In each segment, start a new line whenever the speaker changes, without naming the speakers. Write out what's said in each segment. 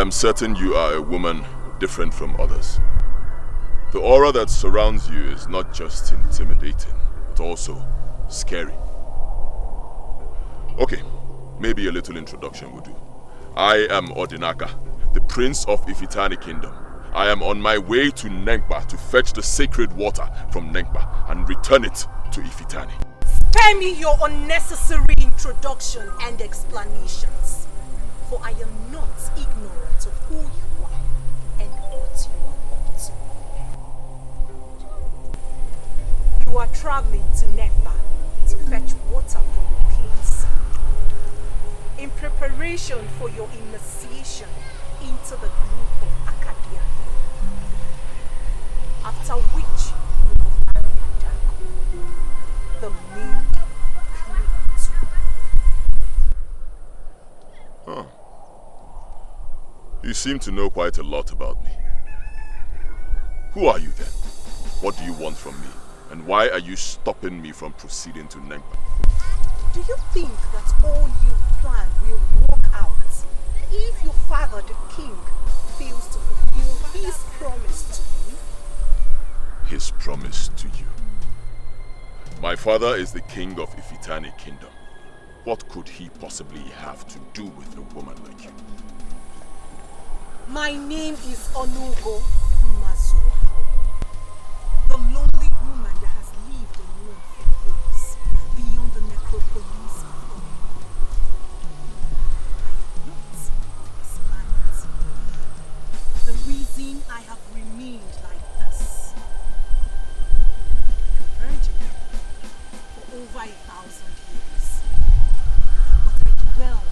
am certain you are a woman different from others. The aura that surrounds you is not just intimidating, but also scary. Okay, maybe a little introduction will do. I am Odinaka, the Prince of Ifitani Kingdom. I am on my way to Nengba to fetch the sacred water from Nengba and return it to Ifitani.
Spare me your unnecessary introduction and explanations, for I am not ignorant of who you are and what you are up to. You are traveling to Nengba to fetch water from the king's in preparation for your initiation into the group of Acadia. After which you will marry Adako, the main plea.
Huh. You seem to know quite a lot about me. Who are you then? What do you want from me? And why are you stopping me from proceeding to Nengba?
Do you think that all you plan will work out if your father, the king, fails to fulfill his promise to you?
His promise to you? My father is the king of Ifitani Kingdom. What could he possibly have to do with a woman like you?
My name is Onugo Mazua, the lonely woman that has lived alone for years beyond the necropolis of Onugo. I am not this planet. The reason I have remained like this, like a virgin, for over 1,000 years. But I dwell.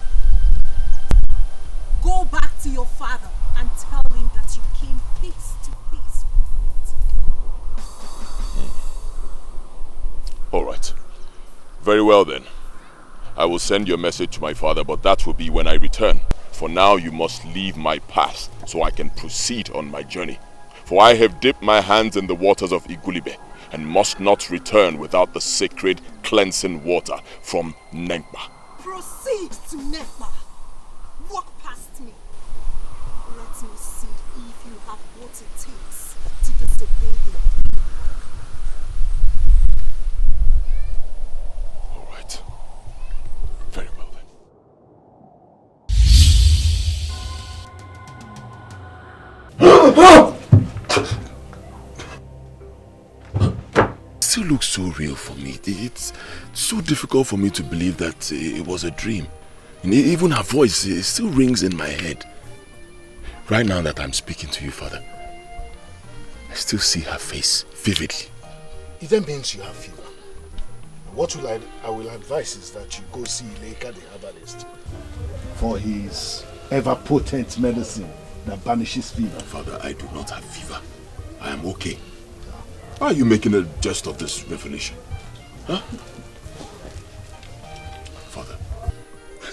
Go back to your father and tell him that you came face to face with me today.
All right. Very well then. I will send your message to my father, but that will be when I return. For now, you must leave my path so I can proceed on my journey. For I have dipped my hands in the waters of Igulibe and must not return without the sacred cleansing water from Nengba.
Proceed to Nengba. Walk past me. Let me see if you have what it takes to disobey him.
All right. Very well then. Still looks so real for me. It's so difficult for me to believe that it was a dream. And even her voice, it still rings in my head. Right now that I'm speaking to you, Father, I still see her face vividly.
It then means you have fever. What I will advise is that you go see Ileka the herbalist for his ever-potent medicine that banishes fever.
Father, I do not have fever. I am okay. Why are you making a jest of this revelation? Huh? Father,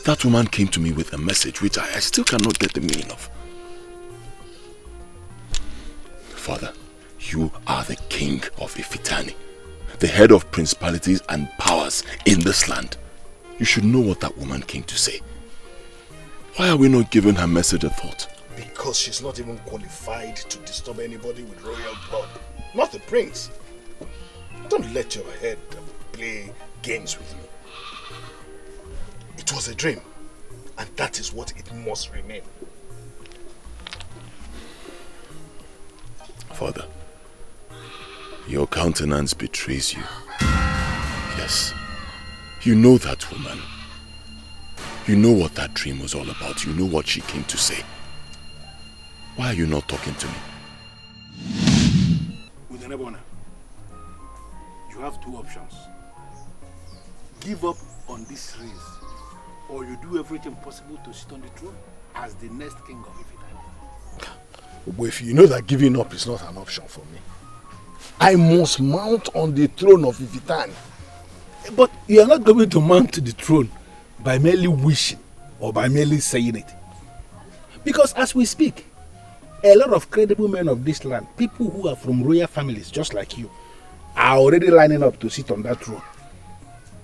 that woman came to me with a message which I still cannot get the meaning of. Father, you are the king of Ifitani, the head of principalities and powers in this land. You should know what that woman came to say. Why are we not giving her message a thought?
Because she's not even qualified to disturb anybody with royal blood. Not the prince. Don't let your head play games with me. It was a dream, and that is what it must remain.
Father, your countenance betrays you. Yes, you know that woman. You know what that dream was all about. You know what she came to say. Why are you not talking to me?
Udenebona, you have two options. Give up on this race, or you do everything possible to sit on the throne as the next king of Ifitani.
But if you know that giving up is not an option for me, I must mount on the throne of Ifitani.
But you are not going to mount to the throne by merely wishing or by merely saying it. Because as we speak, a lot of credible men of this land, people who are from royal families just like you, are already lining up to sit on that throne.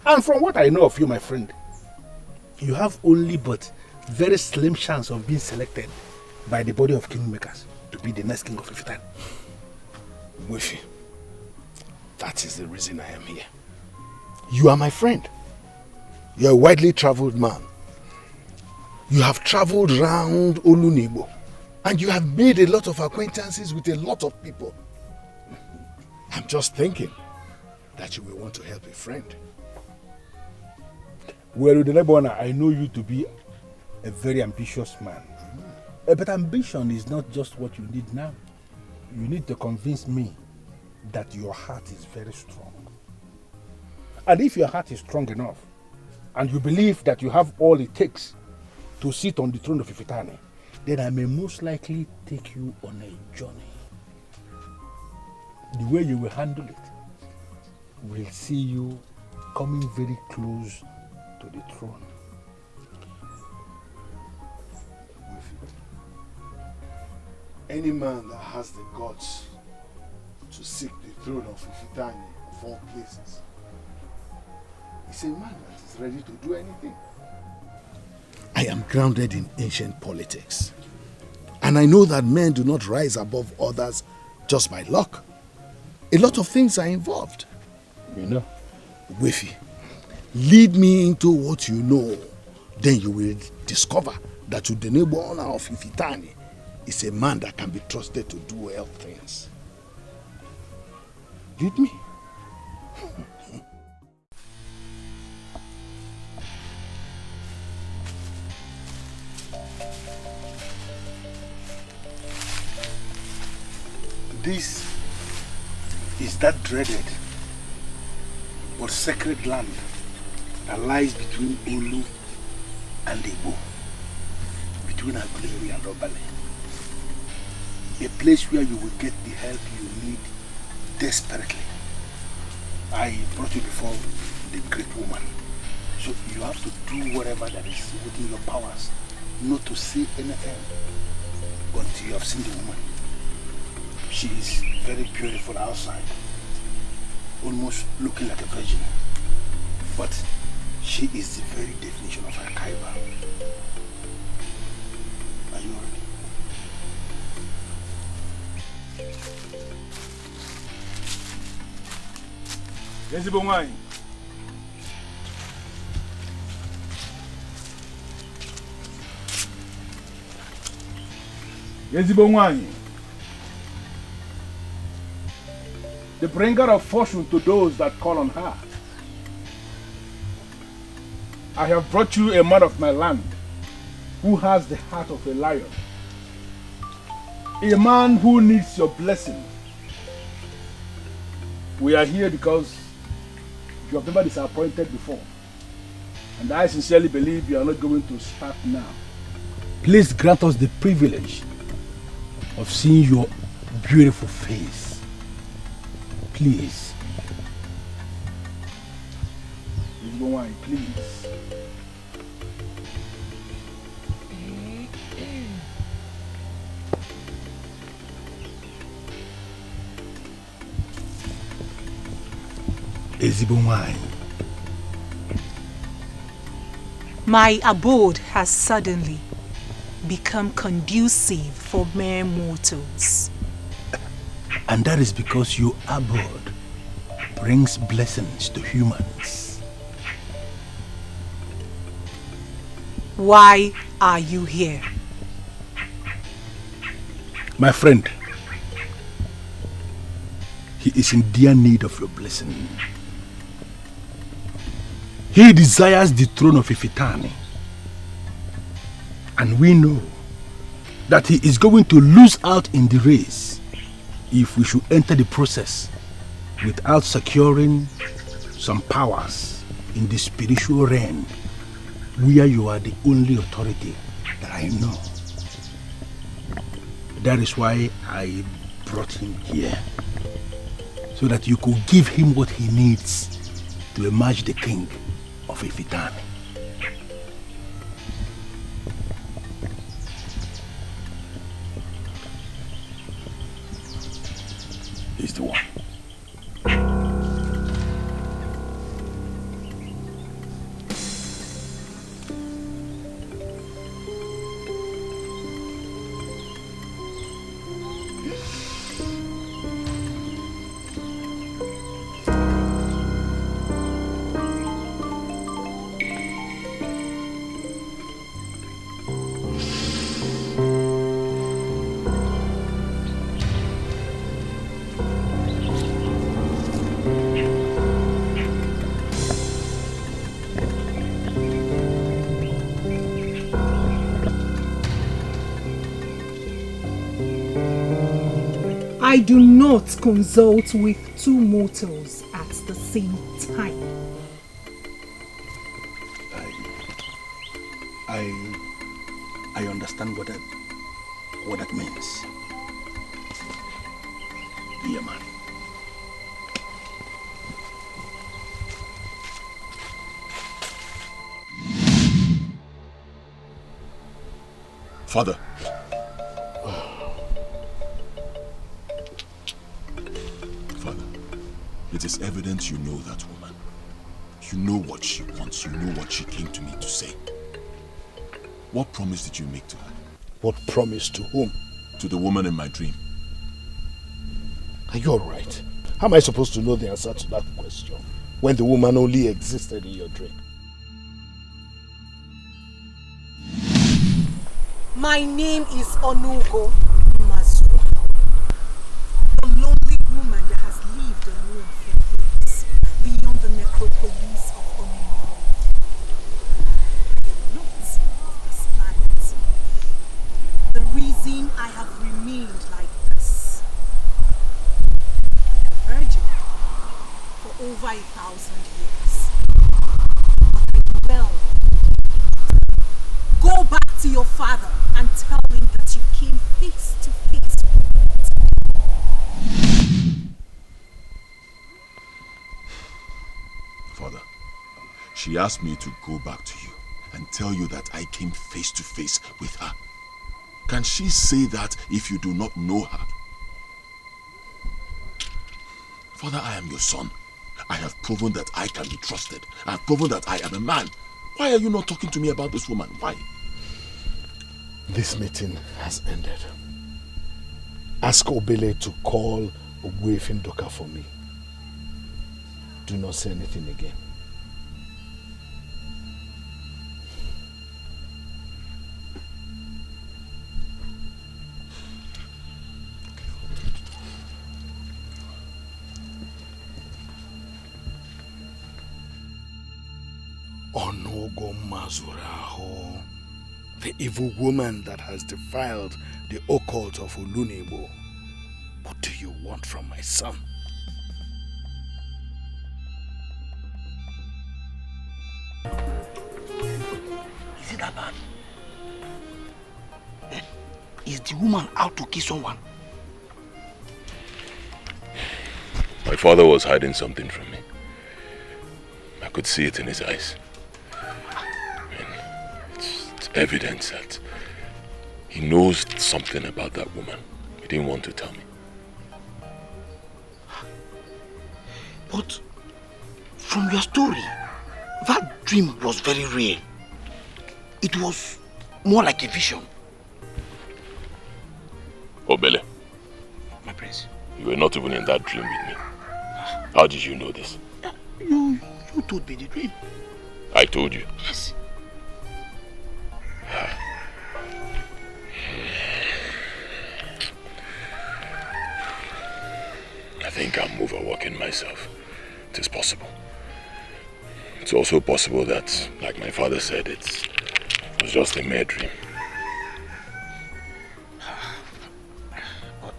And from what I know of you, my friend, you have only but very slim chance of being selected by the body of kingmakers to be the next king of Ifitani.
Wifi, that is the reason I am here. You are my friend. You are a widely traveled man. You have traveled round Olunibo and you have made a lot of acquaintances with a lot of people. I'm just thinking that you will want to help a friend.
Well, Udenebona, I know you to be a very ambitious man. But ambition is not just what you need now. You need to convince me that your heart is very strong. And if your heart is strong enough, and you believe that you have all it takes to sit on the throne of Ifitani, then I may most likely take you on a journey. The way you will handle it will see you coming very close to the throne.
Any man that has the guts to seek the throne of Ifitani of all places is a man that is ready to do anything. I am grounded in ancient politics, and I know that men do not rise above others just by luck. A lot of things are involved.
You know?
Wifi, lead me into what you know, then you will discover that Udenebona of Ifitani is a man that can be trusted to do well things. Lead me.
This is that dreaded but sacred land that lies between Olu and Igbo, between Aguleri and Obale. A place where you will get the help you need desperately. I brought you before the great woman, so you have to do whatever that is within your powers not to say anything until you have seen the woman. She is very beautiful outside, almost looking like a virgin, but she is the very definition of a Kaiba. Are you ready? Ezigbo nwanyị. Ezigbo nwanyị. The bringer of fortune to those that call on her. I have brought you a man of my land who has the heart of a lion. A man who needs your blessing. We are here because you have never disappointed before. And I sincerely believe you are not going to start now. Please grant us the privilege of seeing your beautiful face. Please. Please.
My abode has suddenly become conducive for mere mortals.
And that is because your abode brings blessings to humans.
Why are you here?
My friend, he is in dear need of your blessing. He desires the throne of Ifitani. And we know that he is going to lose out in the race if we should enter the process without securing some powers in the spiritual realm, where you are the only authority that I know. That is why I brought him here, so that you could give him what he needs to emerge the king of Ifitani. He's the one.
I do not consult with two mortals at the same time.
I understand what that means. Dear man.
Father. Father, it is evident you know that woman. You know what she wants. You know what she came to me to say. What promise did you make to her?
What promise to whom?
To the woman in my dream.
Are you alright? How am I supposed to know the answer to that question when the woman only existed in your dream?
My name is Onugo Mazua. A lonely woman that has lived alone for years beyond the necropolis of Unraveling. Not of this planet. The reason I have remained like this. A virgin for over 1,000 years. But well, go back to your father and tell him that you came face to face with me.
Father, she asked me to go back to you and tell you that I came face to face with her. Can she say that if you do not know her? Father, I am your son. I have proven that I can be trusted. I have proven that I am a man. Why are you not talking to me about this woman? Why?
This meeting has ended. Ask Obele to call Ogbuefindoka for me. Do not say anything again. Onogo Mazuraho, the evil woman that has defiled the occult of Olunibo. What do you want from my son?
Is it that bad? Is the woman out to kill someone?
My father was hiding something from me. I could see it in his eyes. It's evident that he knows something about that woman. He didn't want to tell me.
But from your story, that dream was very real. It was more like a vision.
Obele,
My prince.
you were not even in that dream with me. How did you know this?
You told me the dream.
I told you.
Yes.
I think I'm overworking myself. It is possible. It's also possible that, like my father said, it was just a mere dream.
But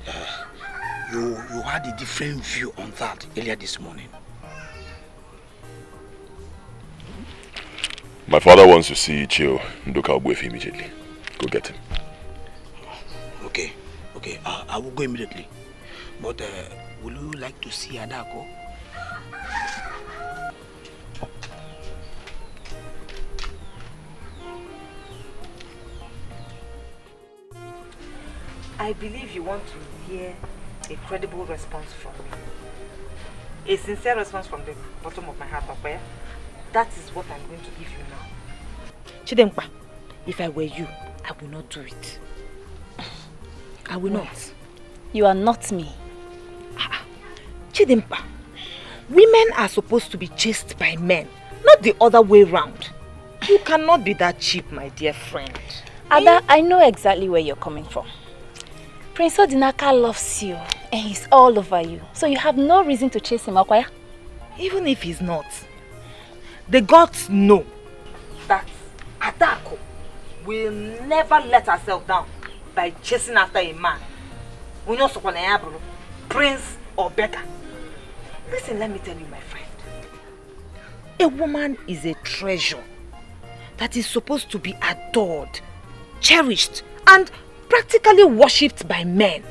you had a different view on that earlier this morning.
My father wants to see Chio Ndoka Ogbuefi immediately. Go get him.
Okay. I will go immediately. But will you like to see Adako?
I believe you want to hear a credible response from me. A sincere response from the bottom of my heart, Papa. That is what I'm going to give you now. Chidempa, if I were you, I will not do it. I will not.
You are not me.
Chidempa, women are supposed to be chased by men, not the other way round. You cannot be that cheap, my dear friend.
Ada, I know exactly where you're coming from. Prince Odinaka loves you and he's all over you. So you have no reason to chase him, Akwaya.
Even if he's not, the gods know that Adako will never let herself down by chasing after a man. prince or beggar. Listen, let me tell you, my friend. A woman is a treasure that is supposed to be adored, cherished, and practically worshipped by men.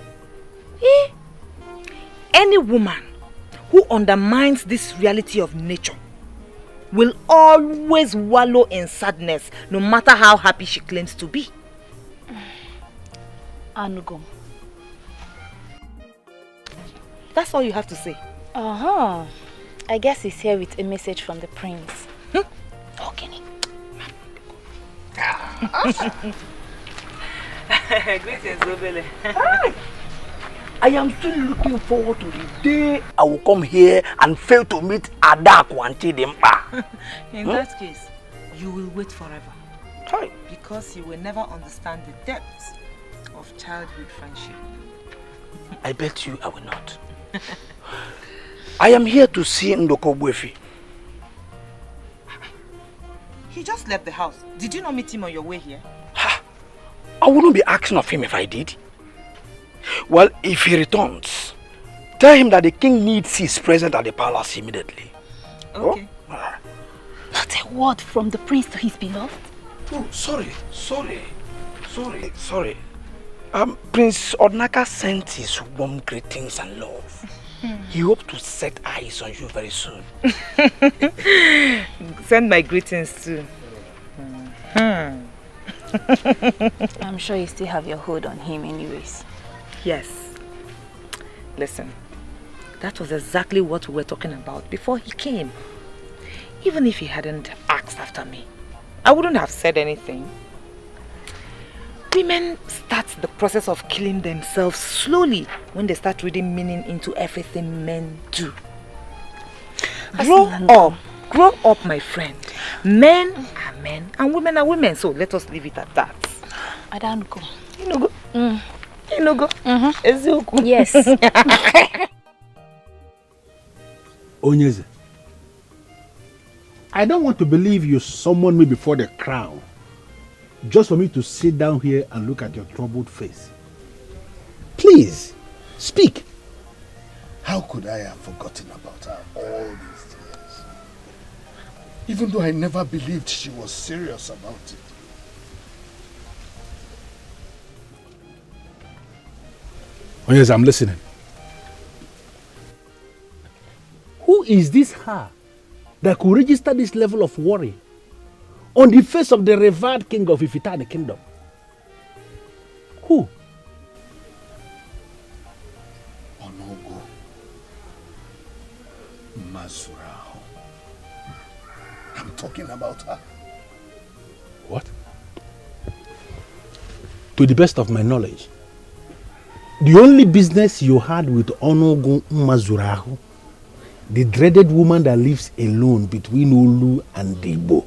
Eh? Any woman who undermines this reality of nature will always wallow in sadness, no matter how happy she claims to be.
Anugo.
That's all you have to say.
Uh-huh. I guess he's here with a message from the prince.
Okay. Greetings, Obele.
I am still looking forward to the day I will come here and fail to meet Adaku and Chidimpa.
In that case, you will wait forever.
Hi.
Because you will never understand the depths of childhood friendship.
I bet you I will not. I am here to see Ndoko Buefi.
He just left the house. Did you not meet him on your way here?
I wouldn't be asking of him if I did. Well, if he returns, tell him that the king needs his presence at the palace immediately.
Okay.
Oh?
Not a word from the prince to his beloved.
Oh, sorry. Prince Odnaka sent his warm greetings and love. He hopes to set eyes on you very soon.
Send my greetings too.
I'm sure you still have your hold on him anyways.
Yes. Listen, that was exactly what we were talking about before he came. Even if he hadn't asked after me, I wouldn't have said anything. Women start the process of killing themselves slowly when they start reading meaning into everything men do. Grow up, my friend. Men are men and women are women, so let us leave it at that.
I don't go.
You know go. You know go.
Yes.
UGEZE, I don't want to believe you summoned me before the crown just for me to sit down here and look at your troubled face. Please, speak.
How could I have forgotten about her all these years? Even though I never believed she was serious about it.
UGEZE, I'm listening. Who is this her that could register this level of worry on the face of the revered king of Ifitani kingdom? Who?
Onogo Mazuraho. I'm talking about her.
What? To the best of my knowledge, the only business you had with Onogo Mazuraho, the dreaded woman that lives alone between Olu and Debo,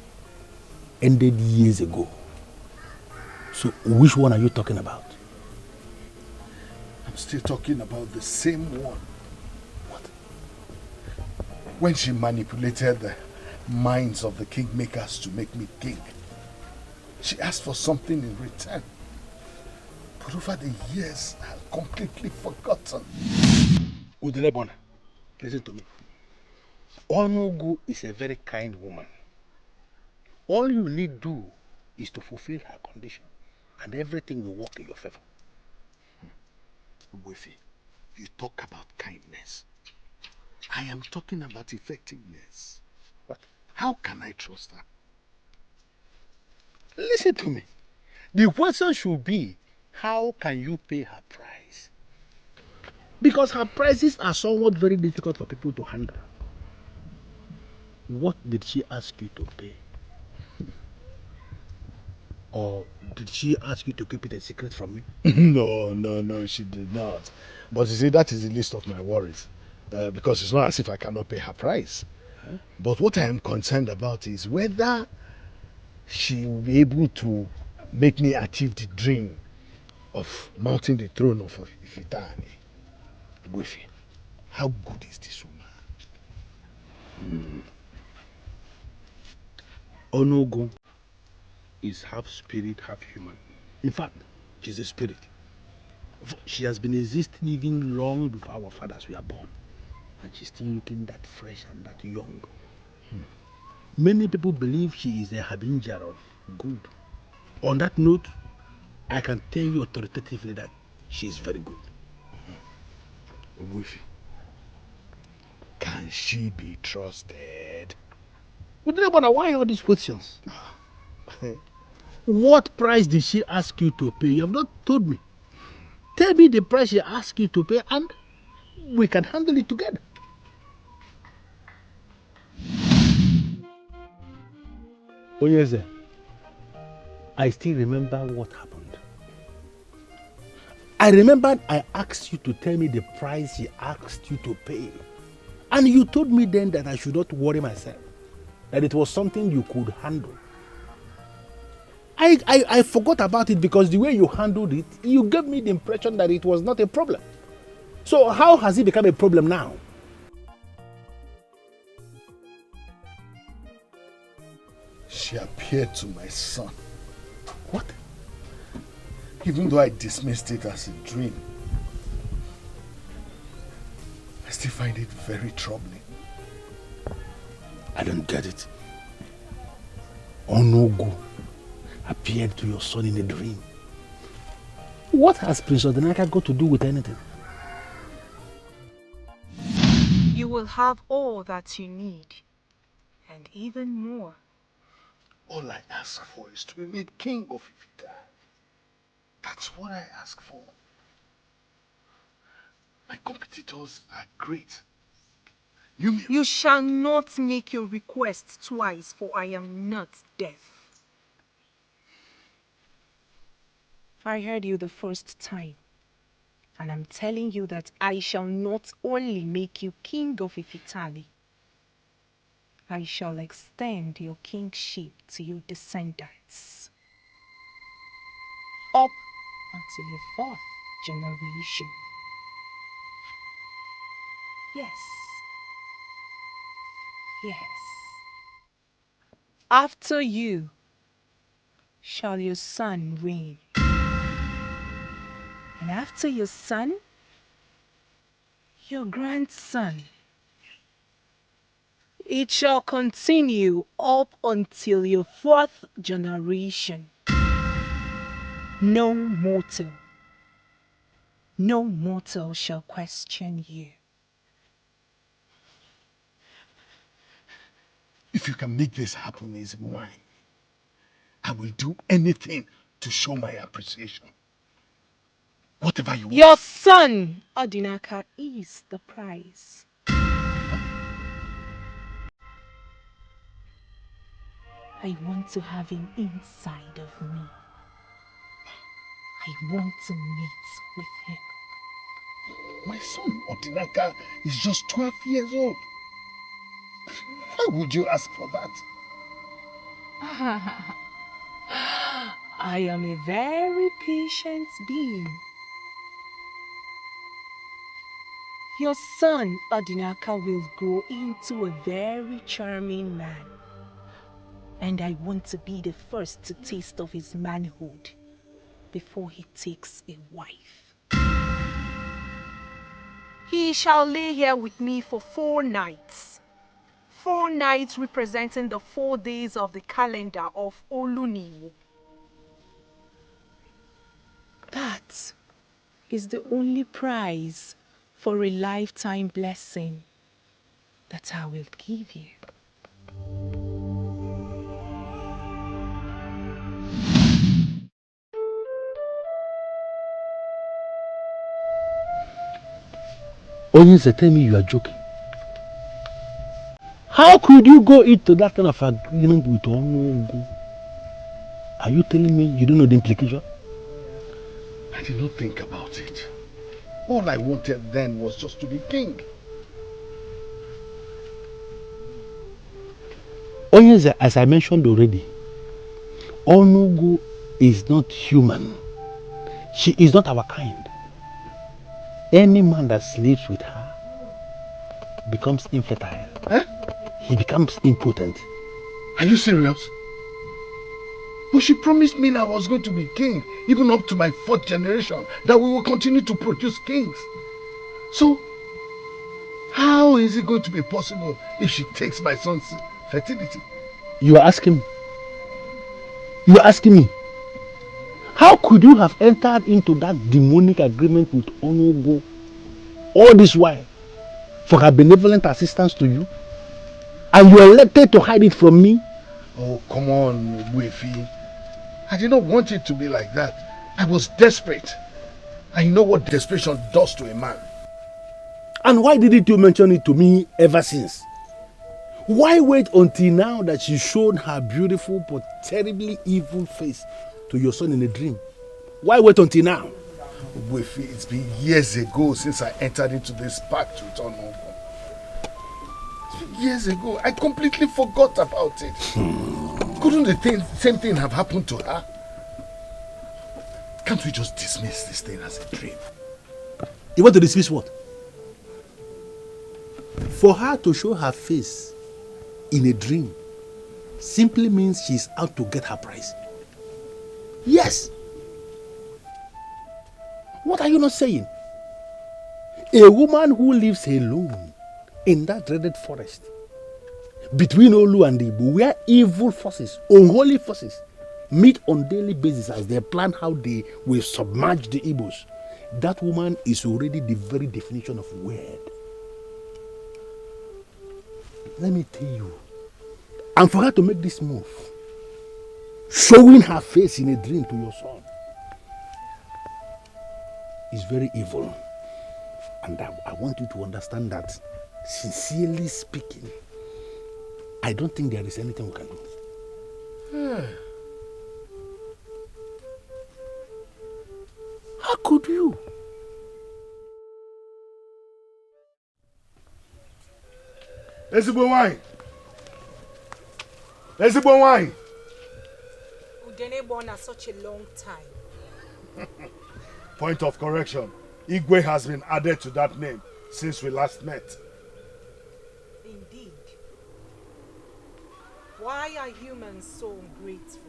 ended years ago. So which one are you talking about?
I'm still talking about the same one. What? When she manipulated the minds of the kingmakers to make me king, she asked for something in return. But over the years, I've completely forgotten.
Udelebona, listen to me. Onogu is a very kind woman. All you need do is to fulfill her condition, and everything will work in your favor.
Wefi, you talk about kindness. I am talking about effectiveness.
What?
How can I trust her?
Listen to me. The question should be, how can you pay her price? Because her prices are somewhat very difficult for people to handle. What did she ask you to pay? Or did she ask you to keep it a secret from me?
No, she did not. But you see, that is the least of my worries. Because it's not as if I cannot pay her price. Huh? But what I am concerned about is whether she will be able to make me achieve the dream of mounting the throne of Ifitani. Wefi, how good is this woman?
Onogo is half spirit, half human. In fact, she's a spirit. She has been existing even long before our fathers were born. And she's still looking that fresh and that young. Many people believe she is a harbinger of good. On that note, I can tell you authoritatively that she is very good.
Obufi, can she be trusted?
But why all these questions? What price did she ask you to pay? You have not told me. Tell me the price she asked you to pay and we can handle it together. UGEZE, I still remember what happened. I remembered I asked you to tell me the price she asked you to pay. And you told me then that I should not worry myself, that it was something you could handle. I forgot about it because the way you handled it, you gave me the impression that it was not a problem. So how has it become a problem now?
She appeared to my son.
What?
Even though I dismissed it as a dream, I still find it very troubling.
I don't get it. Onogu appeared to your son in a dream. What has Prince Odinaka got to do with anything?
You will have all that you need, and even more.
All I ask for is to be made king of Ifita. That's what I ask for. My competitors are great.
You shall not make your request twice, for I am not deaf. I heard you the first time, and I'm telling you that I shall not only make you king of Ifitali, I shall extend your kingship to your descendants, up until your fourth generation. Yes. Yes. After you shall your son reign. And after your son, your grandson. It shall continue up until your fourth generation. No mortal shall question you.
If you can make this happen, is mine. I will do anything to show my appreciation. Whatever you want.
Your son, Odinaka, is the prize. I want to have him inside of me. I want to meet with him.
My son, Odinaka, is just 12 years old. Why would you ask for that?
I am a very patient being. Your son, Odinaka, will grow into a very charming man. And I want to be the first to taste of his manhood before he takes a wife. He shall lay here with me for 4 nights. 4 nights representing the 4 days of the calendar of Oluniwo. That is the only prize for a lifetime blessing that I will give you.
UGEZE, tell me you are joking. How could you go into that kind of agreement with Onogu? Are you telling me you don't know the implication?
I did not think about it. All I wanted then was just to be king.
UGEZE, as I mentioned already, Onogu is not human. She is not our kind. Any man that sleeps with her becomes infertile.
Huh?
He becomes impotent.
Are you serious? But she promised me I was going to be king, even up to my 4th generation, that we will continue to produce kings. So, how is it going to be possible if she takes my son's fertility?
You are asking me? You are asking me? How could you have entered into that demonic agreement with Onogo all this while for her benevolent assistance to you? And you elected to hide it from me?
Oh, come on, Wefi. I did not want it to be like that. I was desperate. And you know what desperation does to a man.
And why didn't you mention it to me ever since? Why wait until now that she showed her beautiful but terribly evil face to your son in a dream? Why wait until now?
Wefi, it's been years ago since I entered into this pact with Onogo. It's been years ago. I completely forgot about it. Couldn't the same thing have happened to her? Can't we just dismiss this thing as a dream?
You want to dismiss what? For her to show her face in a dream simply means she's out to get her prize. Yes. What are you not saying? A woman who lives alone in that dreaded forest between Olu and Igbo, where evil forces, unholy forces, meet on daily basis as they plan how they will submerge the Igbos. That woman is already the very definition of weird. Let me tell you, and for her to make this move, showing her face in a dream to your son, is very evil. And I want you to understand that, sincerely speaking, I don't think there is anything we can do. How could you?
Ezigbo wine. Ezigbo wine.
Udene born at such a long time.
Point of correction. Igwe has been added to that name since we last met.
Indeed. Why are humans so ungrateful?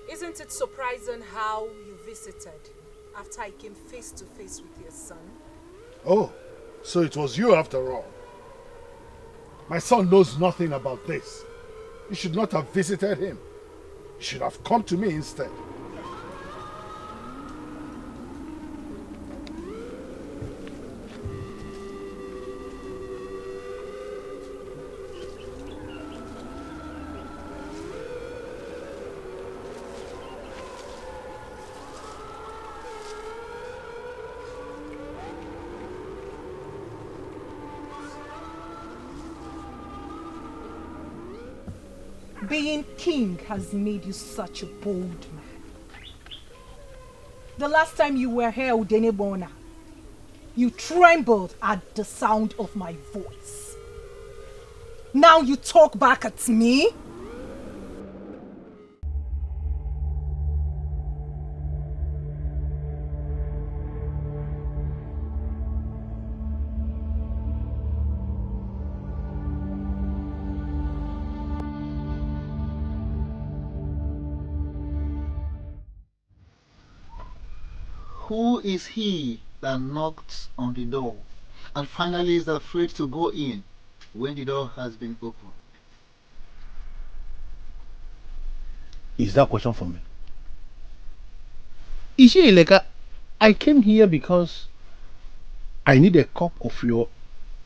Isn't it surprising how you visited after I came face to face with your son?
Oh, so it was you after all. My son knows nothing about this. You should not have visited him. You should have come to me instead.
Being king has made you such a bold man. The last time you were here, Udenebona, you trembled at the sound of my voice. Now you talk back at me?
Who is he that knocks on the door and finally is afraid to go in when the door has been opened?
Is that question for me? Ishieleka, I came here because I need a cup of your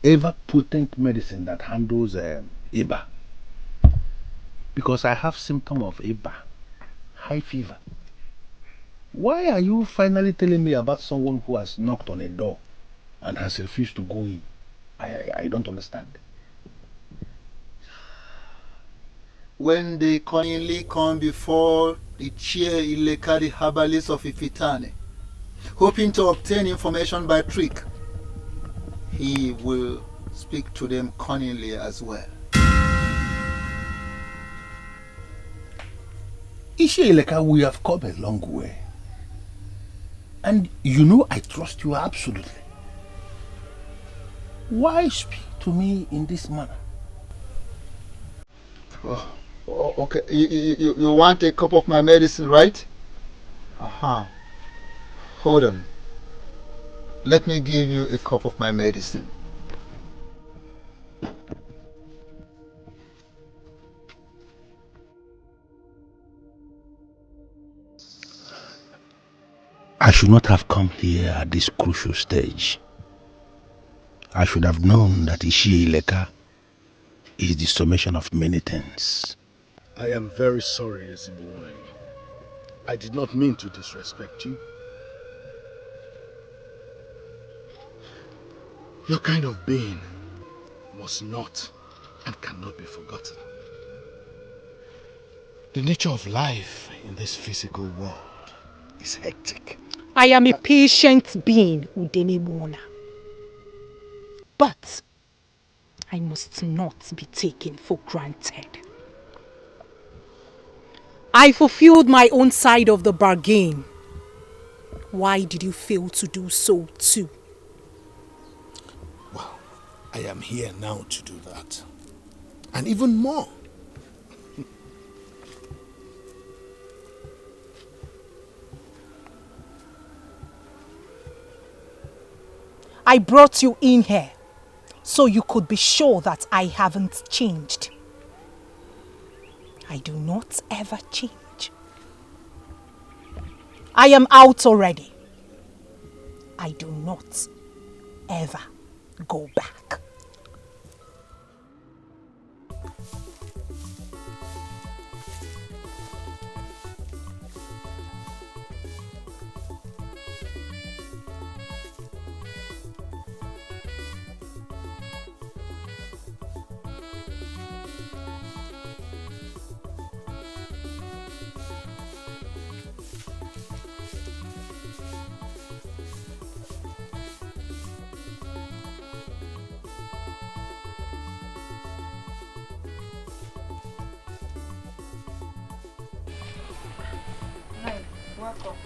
ever-potent medicine that handles Eba. Because I have symptoms of Eba, high fever. Why are you finally telling me about someone who has knocked on a door and has refused to go in? I don't understand.
When they cunningly come before the chair Ilekadi herbalist of Ifitane, hoping to obtain information by trick, he will speak to them cunningly as well.
Ishieleka, we have come a long way. And you know I trust you absolutely. Why speak to me in this manner?
Oh, Oh, okay, you want a cup of my medicine, right? Aha. Hold on. Let me give you a cup of my medicine.
I should not have come here at this crucial stage. I should have known that Ishi Ileka is the summation of many things.
I am very sorry, Ezibunwanyi. I did not mean to disrespect you. Your kind of being must not and cannot be forgotten. The nature of life in this physical world is hectic.
I am a patient being, Udemimona. But I must not be taken for granted. I fulfilled my own side of the bargain. Why did you fail to do so too?
Well, I am here now to do that. And even more.
I brought you in here so you could be sure that I haven't changed. I do not ever change. I am out already. I do not ever go back.
Welcome.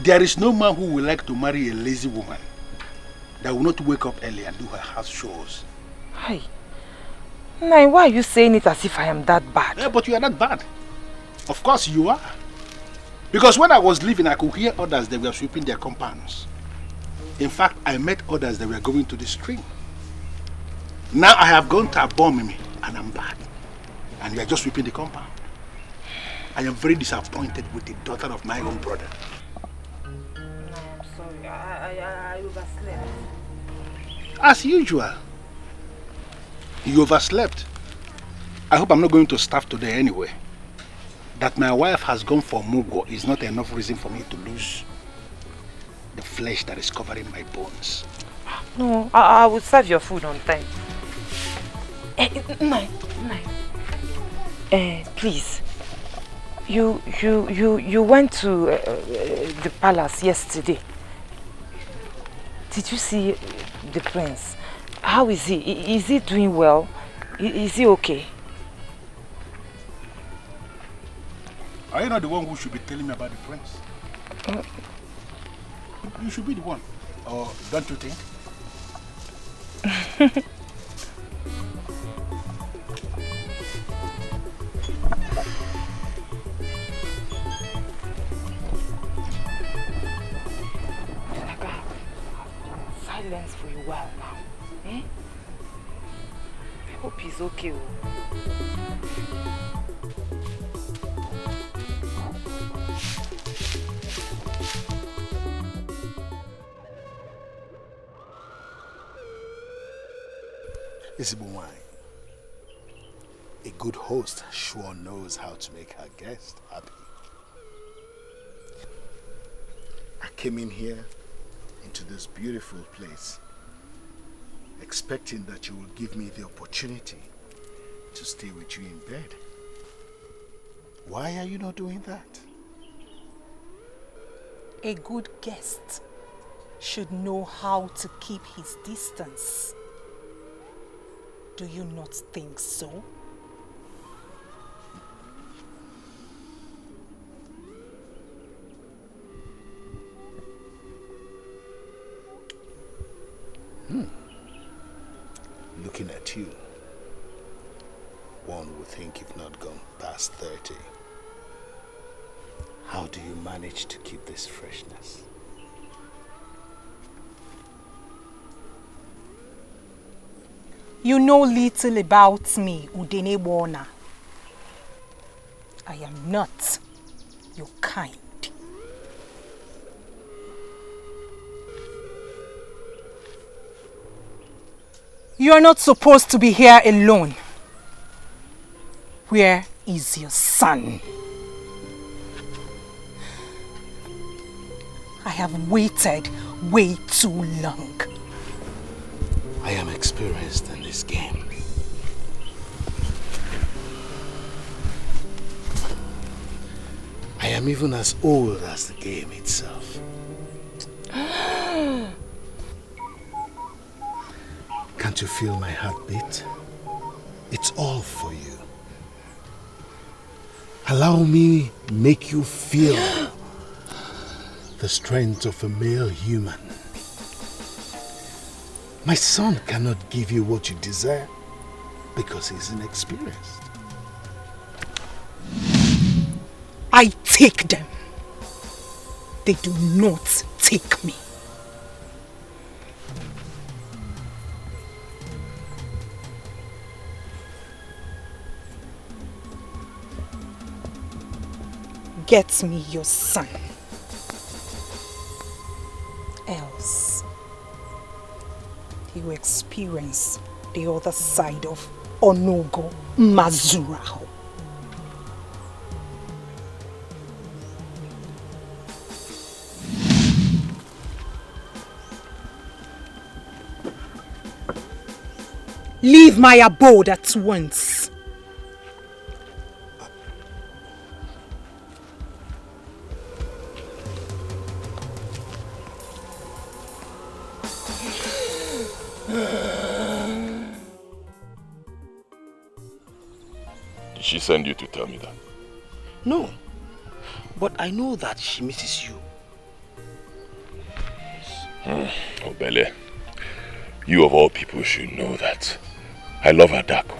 There is no man who will like to marry a lazy woman that will not wake up early and do her house chores.
Hi. Nai, why are you saying it as if I am that bad?
Yeah, but you are not bad. Of course you are. Because when I was leaving, I could hear others that were sweeping their compounds. In fact, I met others that were going to the stream. Now I have gone to Abomimi and I'm back. And you are just sweeping the compound. I am very disappointed with the daughter of my own brother.
No, I'm sorry. I overslept.
As usual. You overslept. I hope I'm not going to starve today anyway. That my wife has gone for mugo is not enough reason for me to lose the flesh that is covering my bones.
No, I will serve your food on time. Please. You went to the palace yesterday. Did you see the prince? How is he? Is he doing well? Is he okay?
Are you not the one who should be telling me about the prince? You should be the one. Or don't you think?
Silence for a while now. Eh? I hope he's okay.
Ezibunwanyi, a good host sure knows how to make her guest happy. I came in here into this beautiful place expecting that you will give me the opportunity to stay with you in bed. Why are you not doing that?
A good guest should know how to keep his distance. Do you not think so?
Looking at you, one would think you've not gone past 30. How do you manage to keep this freshness?
You know little about me, Udene Warner. I am not your kind. You are not supposed to be here alone. Where is your son? I have waited way too long.
I am experienced in this game. I am even as old as the game itself. Can't you feel my heartbeat? It's all for you. Allow me make you feel the strength of a male human. My son cannot give you what you desire because he's inexperienced.
I take them. They do not take me. Get me your son. Else, he will experience the other side of Onogo Mazuraho. Leave my abode at once.
Did she send you to tell me that?
No, but I know that she misses you.
Oh, Bele, you of all people should know that I love Adako,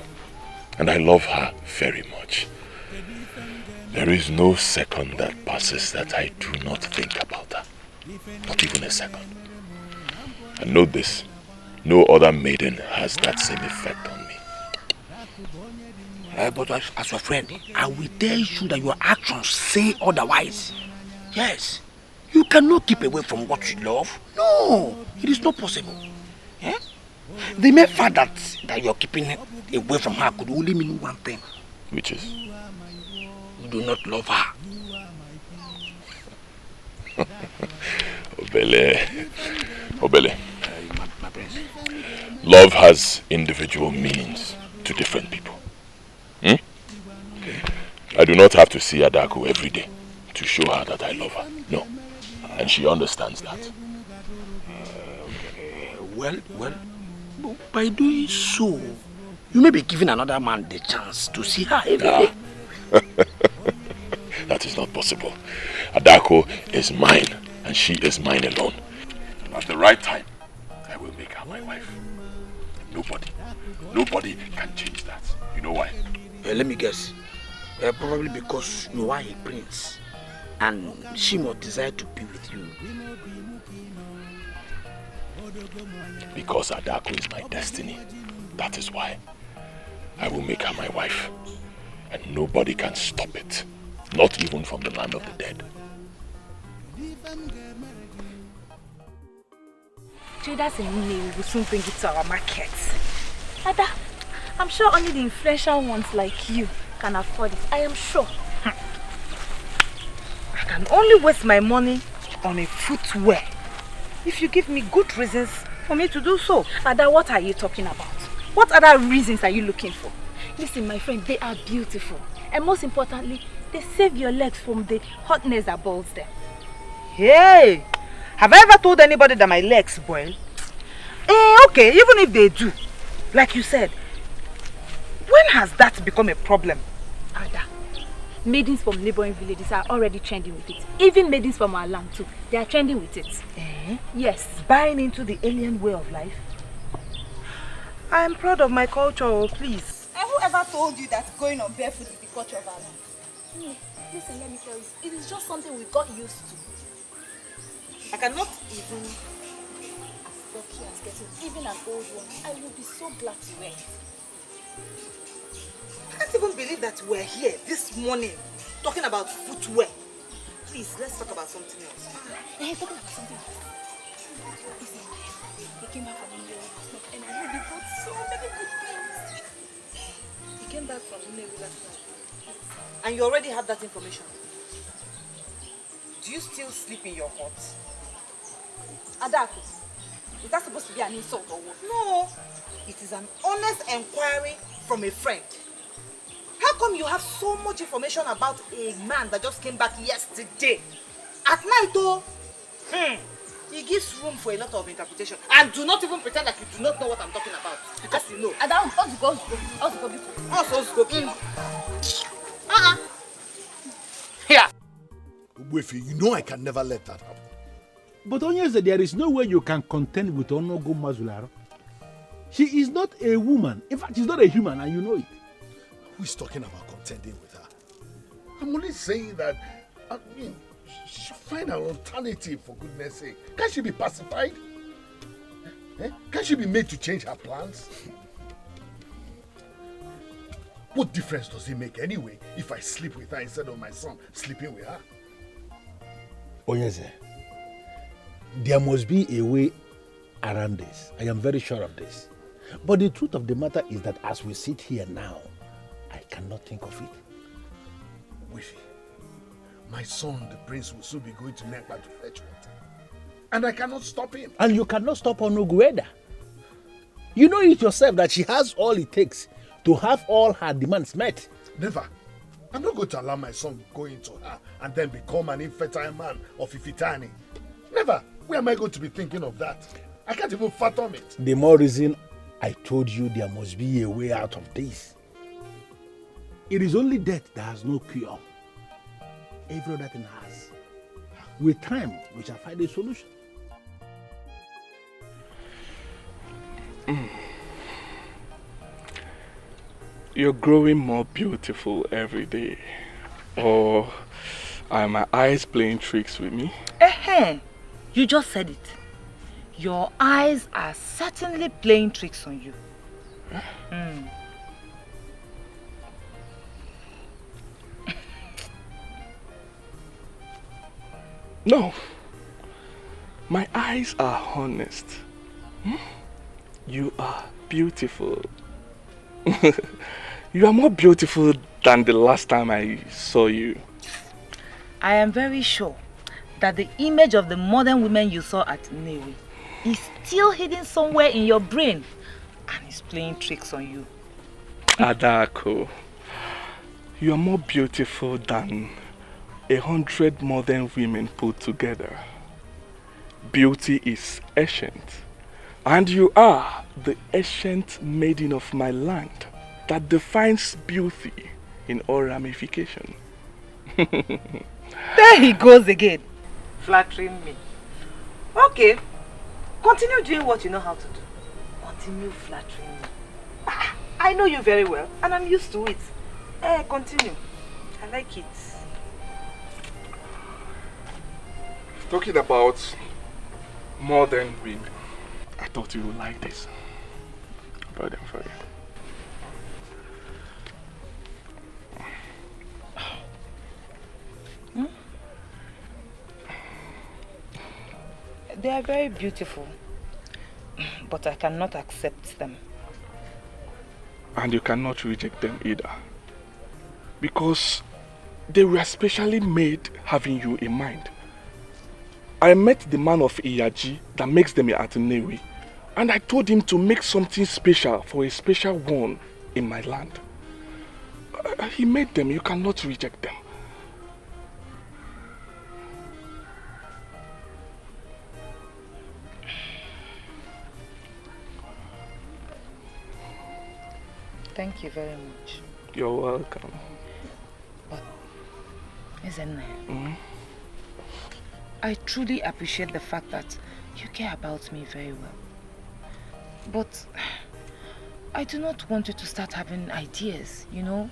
and I love her very much. There is no second that passes that I do not think about her. Not even a second. And note this, no other maiden has that same effect on me.
But as your friend, I will tell you that your actions say otherwise. Yes, you cannot keep away from what you love. No, it is not possible. Eh? The mere fact that you're keeping away from her could only mean one thing.
Which is?
You do not love her.
Obele.
My prince.
Love has individual meanings to different people. I do not have to see Adako every day to show her that I love her. No. And she understands that.
Well, by doing so, you may be giving another man the chance to see her every day.
That is not possible. Adako is mine, and she is mine alone. At the right time, I will make her my wife. Nobody can change that. You know why?
Let me guess. Probably because you are a prince, and she must desire to be with you.
Because Adako is my destiny. That is why. I will make her my wife. And nobody can stop it. Not even from the land of the dead.
Traders in Nile will soon bring it to our market. Ada, I'm sure only the influential ones like you can afford it. I am sure.
I can only waste my money on a footwear if you give me good reasons for me to do so.
Ada, what are you talking about? What other reasons are you looking for? Listen, my friend, they are beautiful. And most importantly, they save your legs from the hotness that boils them.
Hey! Have I ever told anybody that my legs boil? Okay, even if they do, like you said, when has that become a problem?
Ada, maidens from neighboring villages are already trending with it. Even maidens from our land too, they are trending with it.
Eh?
Yes.
Buying into the alien way of life? I am proud of my culture, oh, please.
And whoever told you that going on barefoot is the culture of our land? Listen, let me tell you, it is just something we got used to. I cannot even, as lucky as getting even an old one, I will be so glad to wear it.
I can't even believe that we're here this morning talking about footwear. Please, let's talk about something else.
Hey, talking about something else. Listen, he came back from India last night and I heard he got so many good things. He came back from India last night.
And you already have that information. Do you still sleep in your hut?
Adako, is that supposed to be an insult or what?
No, it is an honest inquiry from a friend. How come you have so much information about a man that just came back yesterday? At night though, he gives room for a lot of interpretation. And do not even pretend like you do not know what I'm talking about. Because you know.
And that was
Here.
Wefi, you know I can never let that happen.
But Onyeze, there is no way you can contend with Onogo Mazularo. She is not a woman. In fact, she's not a human, and you know it.
Who is talking about contending with her? I'm only saying that, she should find an alternative, for goodness sake. Can't she be pacified? Can't she be made to change her plans? What difference does it make anyway if I sleep with her instead of my son sleeping with her?
Onyeze, there must be a way around this. I am very sure of this. But the truth of the matter is that as we sit here now, I cannot think of it.
Wifi, my son, the prince, will soon be going to Nekpa to fetch water. And I cannot stop him.
And you cannot stop Onogueda. You know it yourself that she has all it takes to have all her demands met.
Never. I'm not going to allow my son go into her and then become an infertile man of Ifitani. Never. Where am I going to be thinking of that? I can't even fathom it.
The more reason I told you there must be a way out of this. It is only death that has no cure. Every other thing has. With time, we shall find a solution.
You're growing more beautiful every day. Or are my eyes playing tricks with me?
You just said it. Your eyes are certainly playing tricks on you.
No. My eyes are honest. You are beautiful. You are more beautiful than the last time I saw you.
I am very sure that the image of the modern women you saw at Newi is still hidden somewhere in your brain and is playing tricks on you.
Adako, you are more beautiful than 100 modern women put together. Beauty is ancient, and you are the ancient maiden of my land that defines beauty in all ramification.
There he goes again, flattering me. Okay, continue doing what you know how to do. Continue flattering me. I know you very well, and I'm used to it. Continue. I like it.
Talking about modern women, I thought you would like this. I brought them for you.
They are very beautiful, but I cannot accept them.
And you cannot reject them either. Because they were specially made having you in mind. I met the man of Iyaji that makes them at Newi, and I told him to make something special for a special one in my land. He made them. You cannot reject them.
Thank you very much.
You're welcome.
But, I truly appreciate the fact that you care about me very well. But I do not want you to start having ideas, you know?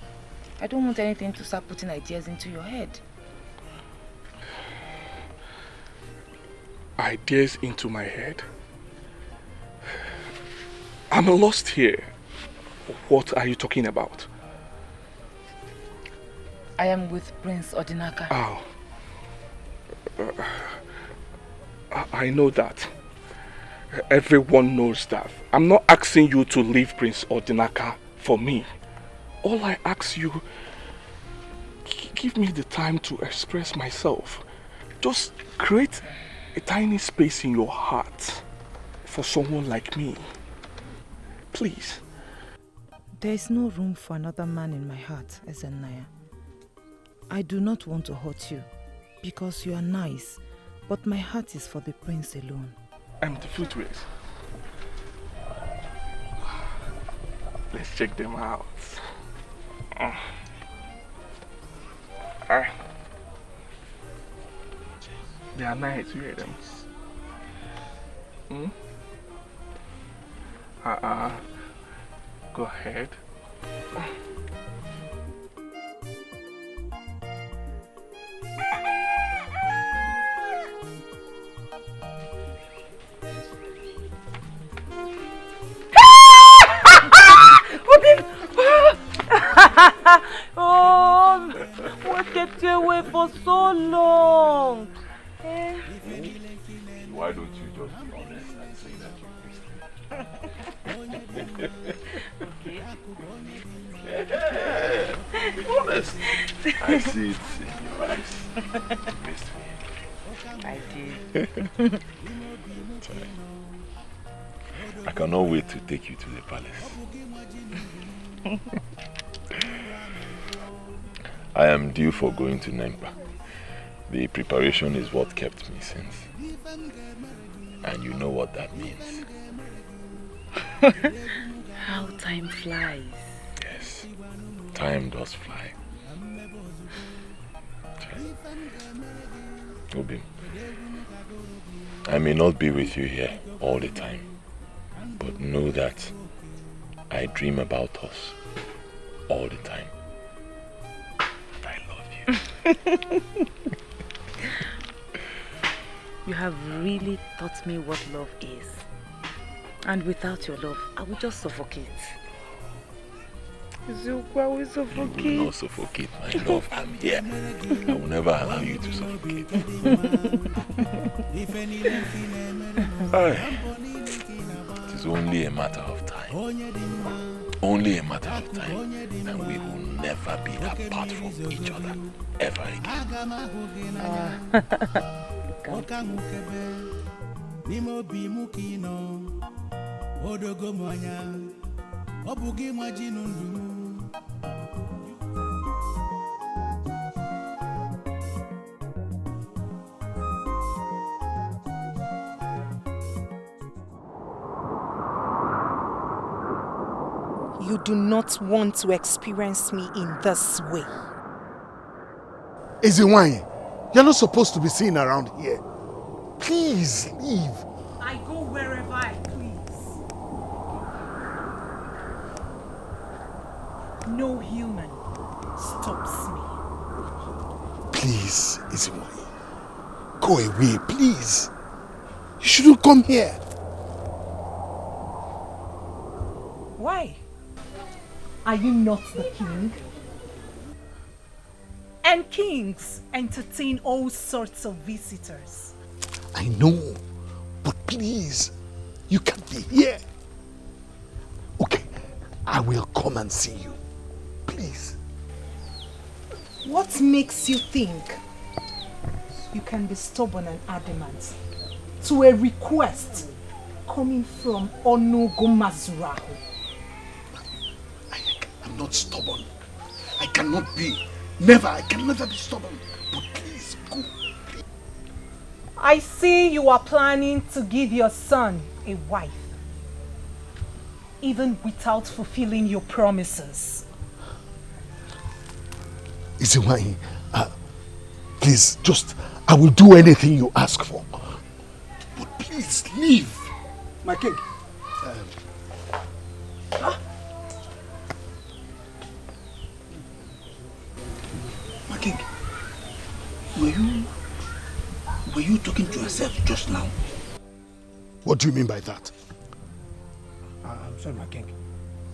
I don't want anything to start putting ideas into your head.
Ideas into my head? I'm lost here. What are you talking about?
I am with Prince Odinaka.
Oh. I know that. Everyone knows that. I'm not asking you to leave Prince Odinaka for me. All I ask you, give me the time to express myself. Just create a tiny space in your heart for someone like me. Please.
There is no room for another man in my heart, Ezenaya. I do not want to hurt you because you are nice, but my heart is for the prince alone.
I'm the footways. Let's check them out. They are nice, you hear them? Go ahead.
Oh, what kept you away for so long?
Why don't you just be honest and say that you missed me? Okay. Honest. I see it in your eyes. You missed me.
I did.
I cannot wait to take you to the palace. I am due for going to Nempa. The preparation is what kept me since. And you know what that means.
How time flies.
Yes, time does fly. Obi, I may not be with you here all the time, but know that I dream about us all the time. I love you.
You have really taught me what love is. And without your love, I will just suffocate. Zuko, I will suffocate.
You will not suffocate my love. I'm here. I will never allow you to suffocate. It is only a matter of time. Only a matter of time. And we will never be apart from each other ever again.
You do not want to experience me in this way.
Ezenwanye, you're not supposed to be seen around here. Please leave.
I go wherever I please. No human stops me.
Please, Ezenwanye, go away, please. You shouldn't come here.
Why? Are you not the king? And kings entertain all sorts of visitors.
I know, but please, you can't be here. Okay, I will come and see you. Please.
What makes you think you can be stubborn and adamant to a request coming from Onugumazurahu?
I'm not stubborn. I cannot be. Never. I can never be stubborn. But please, go. Please.
I see you are planning to give your son a wife, even without fulfilling your promises.
Ezenwanye, please, I will do anything you ask for. But please, leave.
My king.
king, were you talking to yourself just now?
What do you mean by that?
I'm sorry, my king.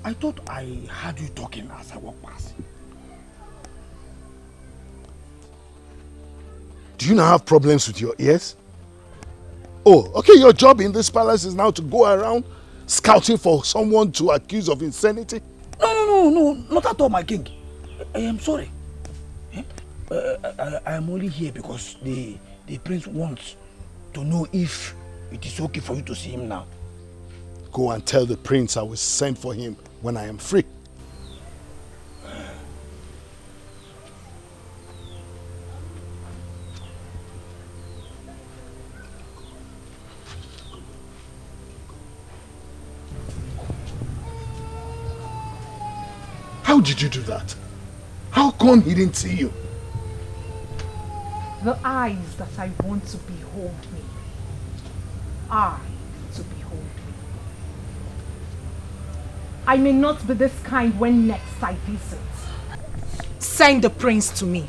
I thought I heard you talking as I walked past.
Do you now have problems with your ears? Oh, okay, your job in this palace is now to go around scouting for someone to accuse of insanity?
No, not at all, my king. I am sorry. I am only here because the prince wants to know if it is okay for you to see him now.
Go and tell the prince I will send for him when I am free. How did you do that? How come he didn't see you?
The eyes that I want to behold me are to behold me. I may not be this kind when next I visit. Send the prince to me.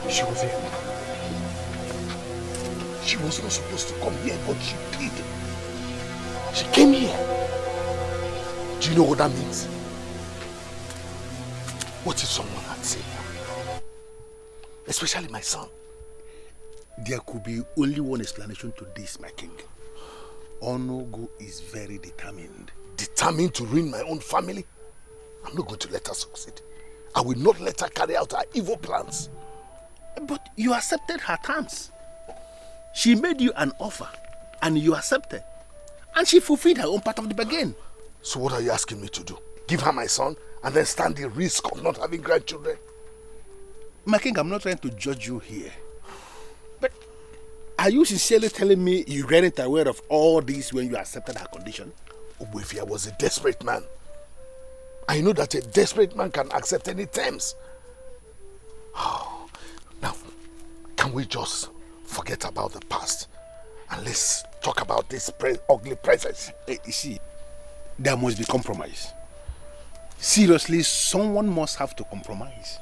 She was here. She was not supposed to come here, but she did. She came here. Do you know what that means? What if someone had said that? Especially my son.
There could be only one explanation to this, my king. Onogo is very determined.
Determined to ruin my own family? I'm not going to let her succeed. I will not let her carry out her evil plans.
But you accepted her terms. She made you an offer and you accepted. And she fulfilled her own part of the bargain.
So what are you asking me to do? Give her my son and then stand the risk of not having grandchildren?
My king, I'm not trying to judge you here. But are you sincerely telling me you weren't aware of all this when you accepted her condition?
Obwefia was a desperate man. I know that a desperate man can accept any terms. Oh, now, can we just forget about the past and let's talk about this ugly present?
You see, there must be compromise. Seriously, someone must have to compromise.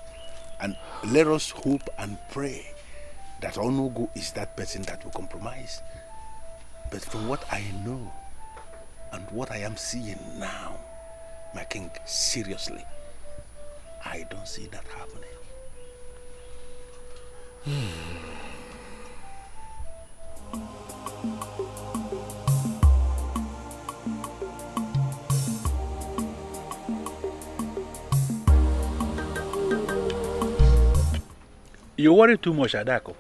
And let us hope and pray that Onogo is that person that will compromise. But from what I know and what I am seeing now, my king, seriously, I don't see that happening. You worry too much, Adako.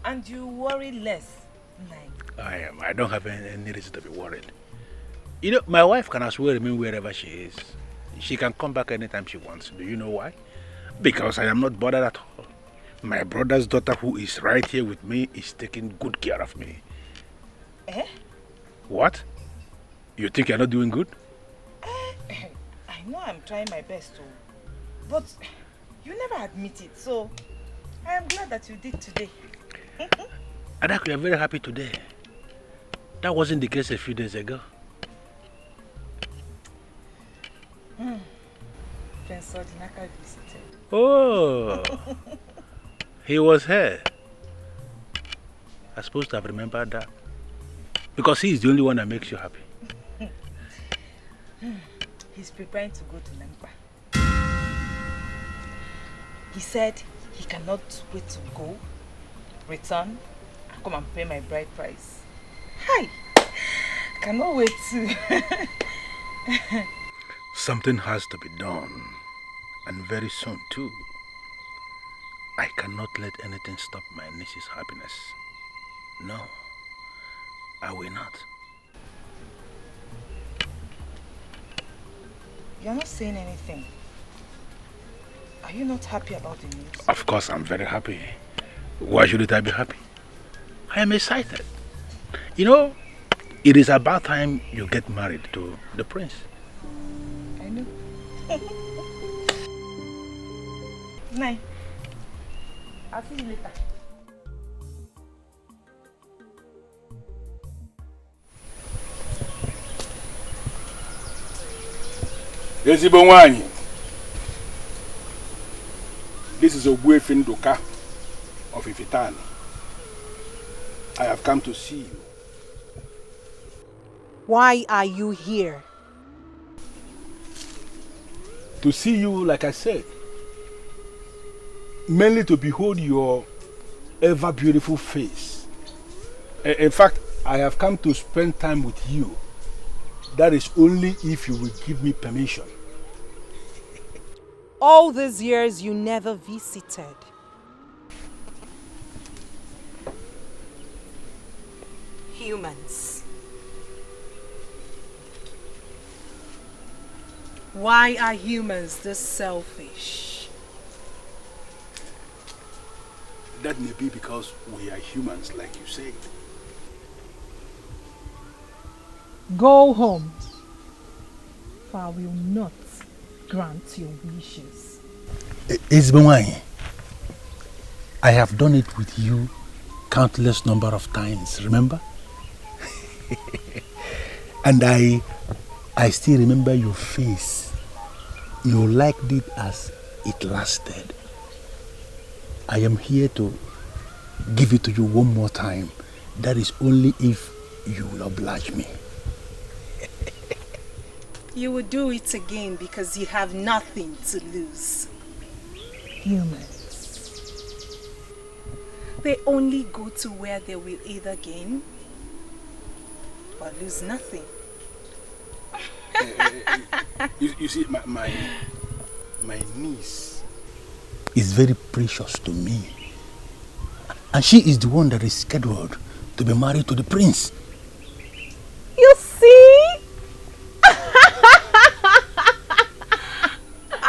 And you worry less, Nai.
I don't have any reason to be worried. You know, my wife can as well remain wherever she is. She can come back anytime she wants. Do you know why? Because I am not bothered at all. My brother's daughter, who is right here with me, is taking good care of me.
Eh?
What? You think you're not doing good?
I know I'm trying my best to, but you never admit it, so I am glad that you did today.
Adako, you're very happy today. That wasn't the case a few days ago.
Prince Odinaka visited.
Oh, he was here. I'm supposed to have remembered that. Because he is the only one that makes you happy.
He's preparing to go to Lempa. He said he cannot wait to go, return, and come and pay my bride price. Hi! I cannot wait to.
Something has to be done. And very soon too. I cannot let anything stop my niece's happiness.
No, I will not.
You're not saying anything. Are you not happy about the news?
Of course, I'm very happy. Why shouldn't I be happy? I am excited. You know, it is about time you get married to the prince.
I know. Night. I'll see you later.
Ezigbo nwanyi. This is Ogbuefi Nduka of Ifitani. I have come to see you.
Why are you here?
To see you, like I said. Mainly to behold your ever beautiful face. In fact, I have come to spend time with you. That is only if you will give me permission.
All these years you never visited. Humans. Why are humans this selfish?
That may be because we are humans, like you said.
Go home, for I will not grant your wishes.
Ezbenwanyi, I have done it with you countless number of times, remember? And I still remember your face. You liked it as it lasted. I am here to give it to you one more time. That is only if you will oblige me.
You will do it again because you have nothing to lose. Humans. They only go to where they will either gain or lose nothing.
You see, my niece
is very precious to me. And she is the one that is scheduled to be married to the prince.
You see?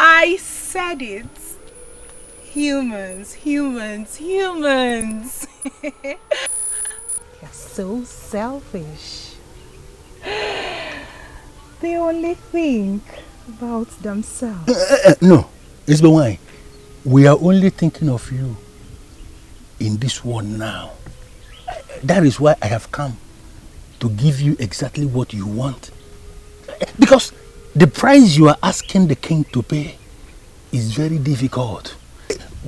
I said it. Humans, humans, humans. You're so selfish. They only think about themselves.
No, Ezbenwanyi, we are only thinking of you in this world now. That is why I have come to give you exactly what you want. Because the price you are asking the king to pay is very difficult.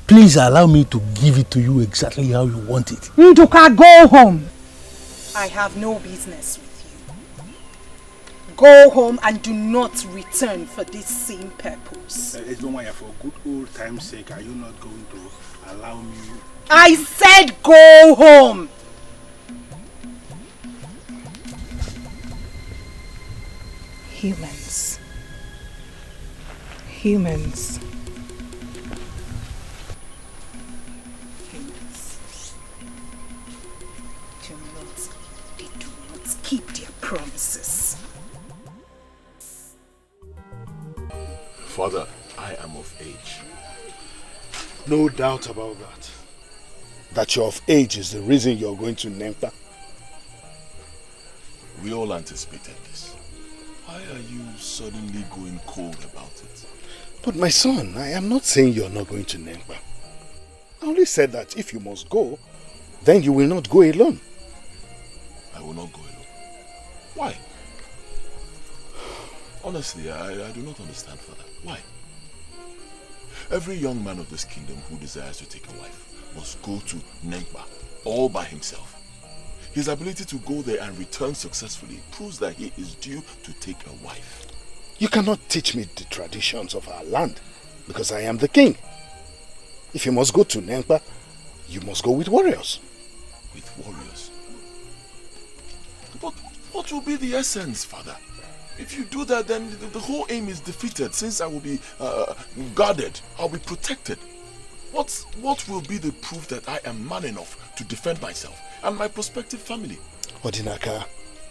Please allow me to give it to you exactly how you want it.
Nduka, go home. I have no business with you. Go home and do not return for this same purpose.
Ezbenwanyi, for good old time's sake, are you not going to allow me?
I said go home. Humans. Humans. They do not keep their promises.
Father, I am of age.
No doubt about that. That you're of age is the reason you're going to Nempa.
We all anticipated this. Why are you suddenly going cold about it?
But my son, I am not saying you're not going to Nempa. I only said that if you must go, then you will not go alone.
I will not go alone. Why? Honestly, I do not understand, Father. Why? Every young man of this kingdom who desires to take a wife must go to Nempa all by himself. His ability to go there and return successfully proves that he is due to take a wife.
You cannot teach me the traditions of our land because I am the king. If you must go to Nempa, you must go with warriors.
With warriors? But what will be the essence, Father? If you do that, then the whole aim is defeated since I will be guarded. I'll be protected. What will be the proof that I am man enough to defend myself and my prospective family?
Odinaka,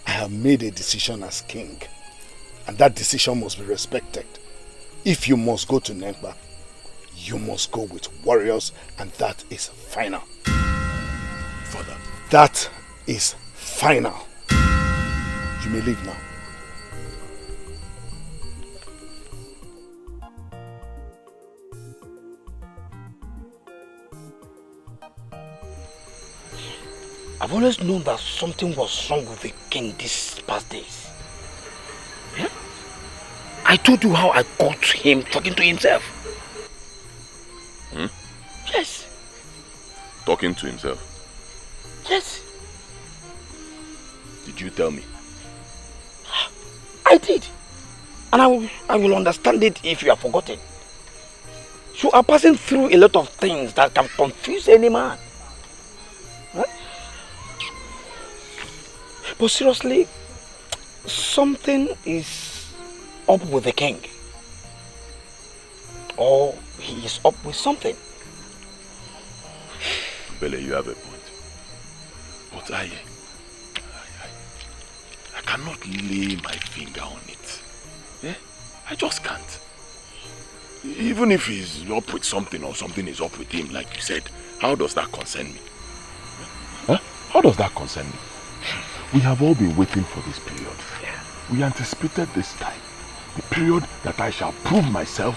I have made a decision as king, and that decision must be respected. If you must go to Nemba, you must go with warriors, and that is final.
Father.
That is final. You may leave now.
I've always known that something was wrong with the king these past days. Yeah? I told you how I caught him talking to himself.
Hmm?
Yes.
Talking to himself?
Yes.
Did you tell me?
I did. And I will understand it if you have forgotten. You are passing through a lot of things that can confuse any man. Huh? But seriously, something is up with the king. Or he is up with something.
Bele, you have a point. But I cannot lay my finger on it. Yeah? I just can't. Even if he's up with something or something is up with him, like you said, how does that concern me? Huh? How does that concern me? We have all been waiting for this period.
Yeah.
We anticipated this time. The period that I shall prove myself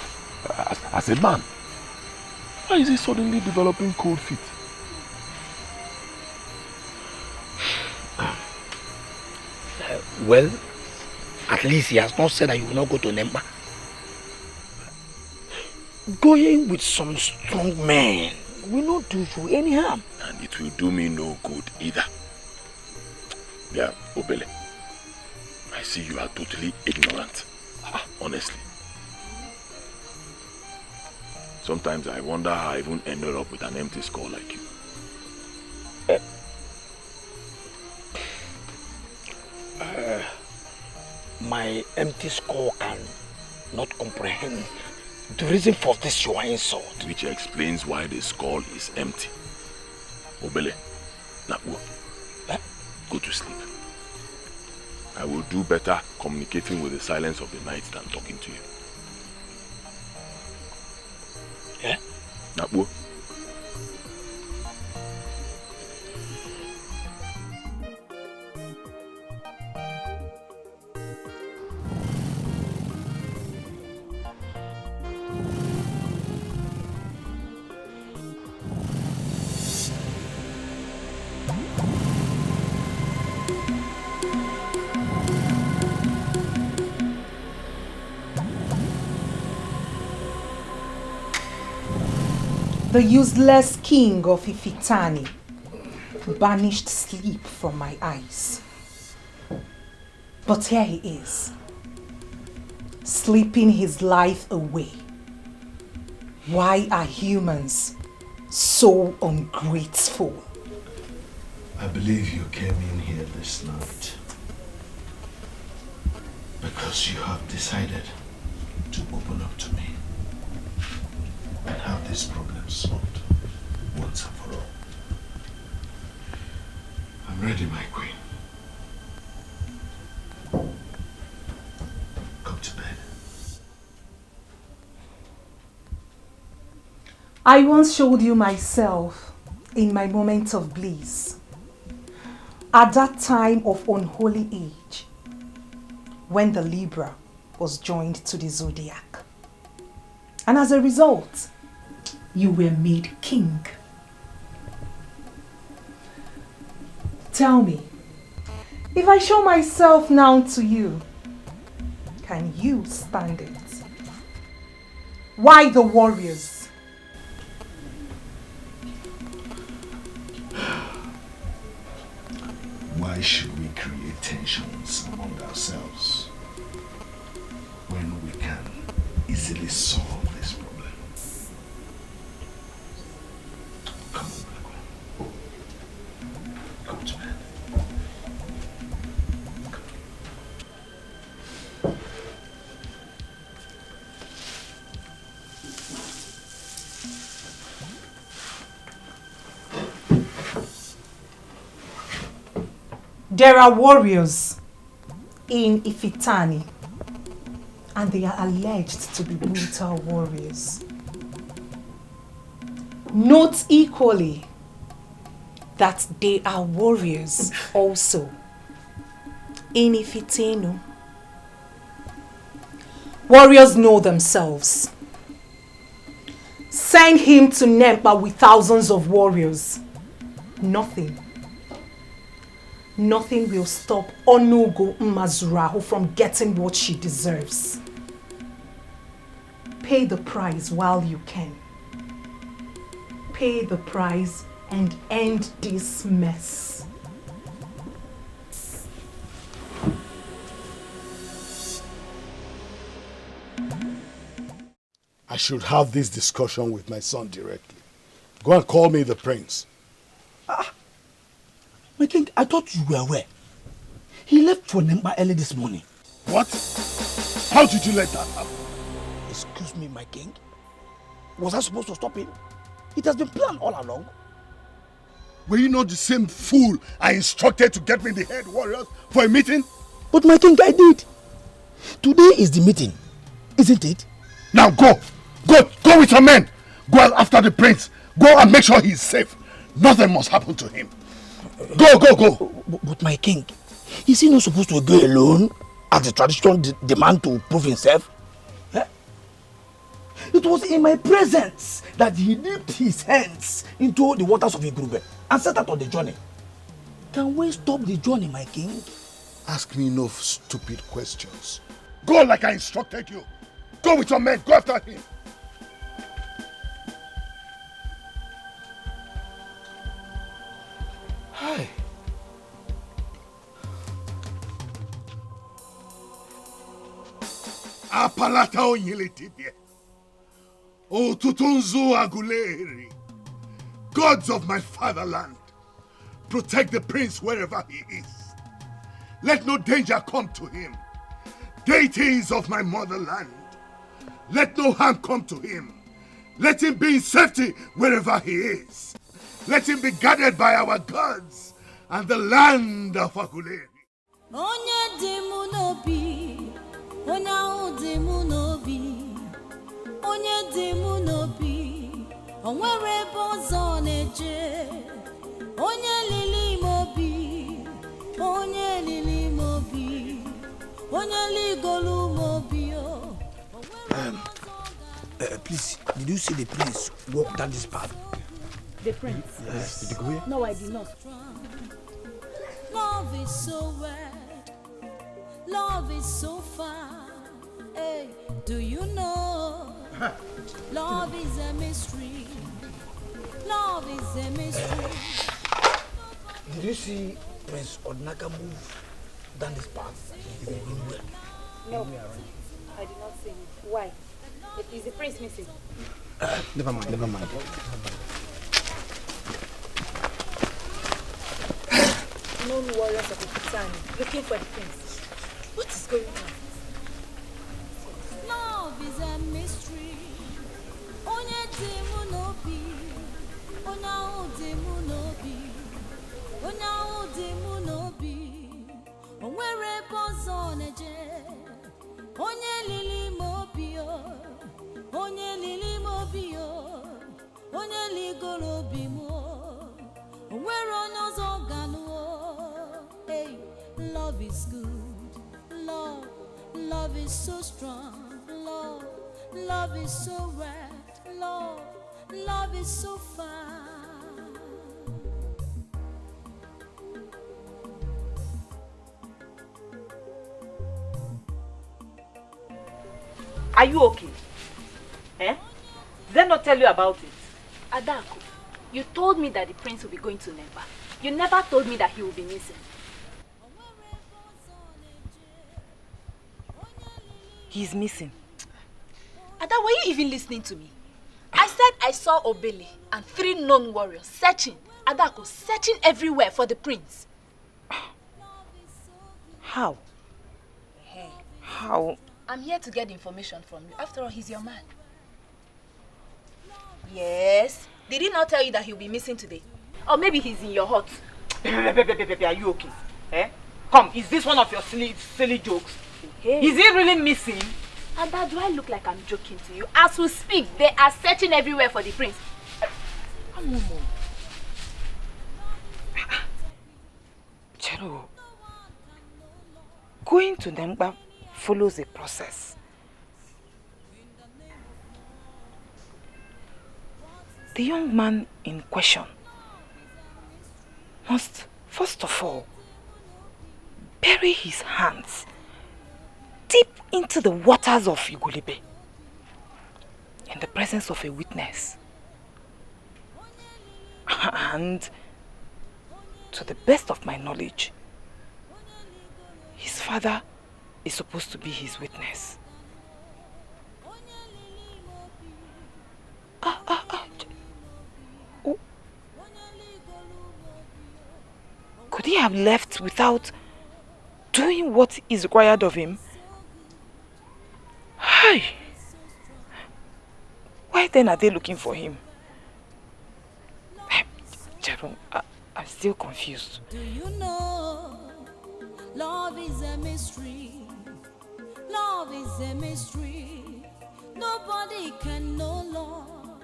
as a man. Why is he suddenly developing cold feet?
Well, at least he has not said that you will not go to Nemba. Going with some strong men will not do you any harm.
And it will do me no good either. Yeah, Obele. I see you are totally ignorant. Honestly. Sometimes I wonder how I even ended up with an empty skull like you.
My empty skull can not comprehend the reason for this your insult.
Which explains why the skull is empty. Obele, Nakwo, go to sleep. I will do better communicating with the silence of the night than talking to you.
Yeah?
Nakwo.
The useless king of Ifitani banished sleep from my eyes. But here he is, sleeping his life away. Why are humans so ungrateful?
I believe you came in here this night because you have decided to open up to me and have this problem solved once and for all. I'm ready, my queen. Come to bed.
I once showed you myself in my moment of bliss, at that time of unholy age, when the Libra was joined to the zodiac. And as a result, you were made king. Tell me, if I show myself now to you, can you stand it? Why the warriors?
Why should we create tensions among ourselves when we can easily solve this problem? Come on, Black One. Go to bed.
There are warriors in Ifitani, and they are alleged to be brutal warriors. Note equally that they are warriors also in Ifiteno. Warriors know themselves. Send him to Nempa with thousands of warriors. Nothing will stop Onugo Mazuraho from getting what she deserves. Pay the price while you can. Pay the price and end this mess.
I should have this discussion with my son directly. Go and call me the prince.
My king, I thought you were aware. He left for Nemba early this morning.
What? How did you let that happen?
Excuse me, my king. Was I supposed to stop him? It has been planned all along.
Were you not the same fool I instructed to get me the head warriors for a meeting?
But my king, I did. Today is the meeting, isn't it?
Now go! Go with your men! Go after the prince! Go and make sure he's safe! Nothing must happen to him! Go!
But my king, is he not supposed to go alone as the tradition demand to prove himself? Eh? It was in my presence that he dipped his hands into the waters of Igrube and set out on the journey. Can we stop the journey, my king?
Ask me no stupid questions. Go like I instructed you. Go with your men. Go after him.
Hi.
Apalata onyelitibie. O tutunzu aguleri. Gods of my fatherland, protect the prince wherever he is. Let no danger come to him. Deities of my motherland, let no harm come to him. Let him be in safety wherever he is. Let him be guarded by our gods and the land of Aguleri.
Onye dimunobi, onye dimunobi, onye dimunobi, onwere bozo neje, onye lili mobi, onye lili mobi, onye ligolu mobi.
Please, did you see the prince walk down this path?
The prince?
Yes. Did you go here?
No, I did not.
Love is so wet, love is so far. Hey, do you know? Love is a mystery. Love is a mystery.
Did you see Prince Odnaka move down this path?
No, I did not see him. Why? Is the prince missing?
Never mind.
Known warriors of Epicmaxtv looking for the prince. What is going on?
Love is a mystery. Onye dimunobi, onye dimunobi, onye dimunobi, onwere bozo neje, onye lili mobio, onye lili mobio, onye ligolo bimo, onwere onozo ganuo. Hey, love is good. Love is so strong. Love is so red. Love is so far.
Are you okay? Eh? Did they not tell you about it?
Adako, you told me that the prince will be going to Nemba. You never told me that he will be missing.
He's missing.
Ada, were you even listening to me? I said I saw Obele and 3 known warriors searching, Adako, searching everywhere for the prince.
How?
Hey.
How?
I'm here to get information from you. After all, he's your man. Yes. Did he not tell you that he'll be missing today? Or maybe he's in your hut.
Are you okay? Eh? Come, is this one of your silly jokes?
Hey.
Is he really missing?
And that do I look like I'm joking to you? As we speak, they are searching everywhere for the prince.
Chero, going to Nemba follows a process. The young man in question must, first of all, bury his hands deep into the waters of Igulebe in the presence of a witness. And to the best of my knowledge, his father is supposed to be his witness. Oh. Could he have left without doing what is required of him? Hi. Why then are they looking for him? Jerome, I'm still confused.
Do you know love is a mystery? Love is a mystery. Nobody can know love.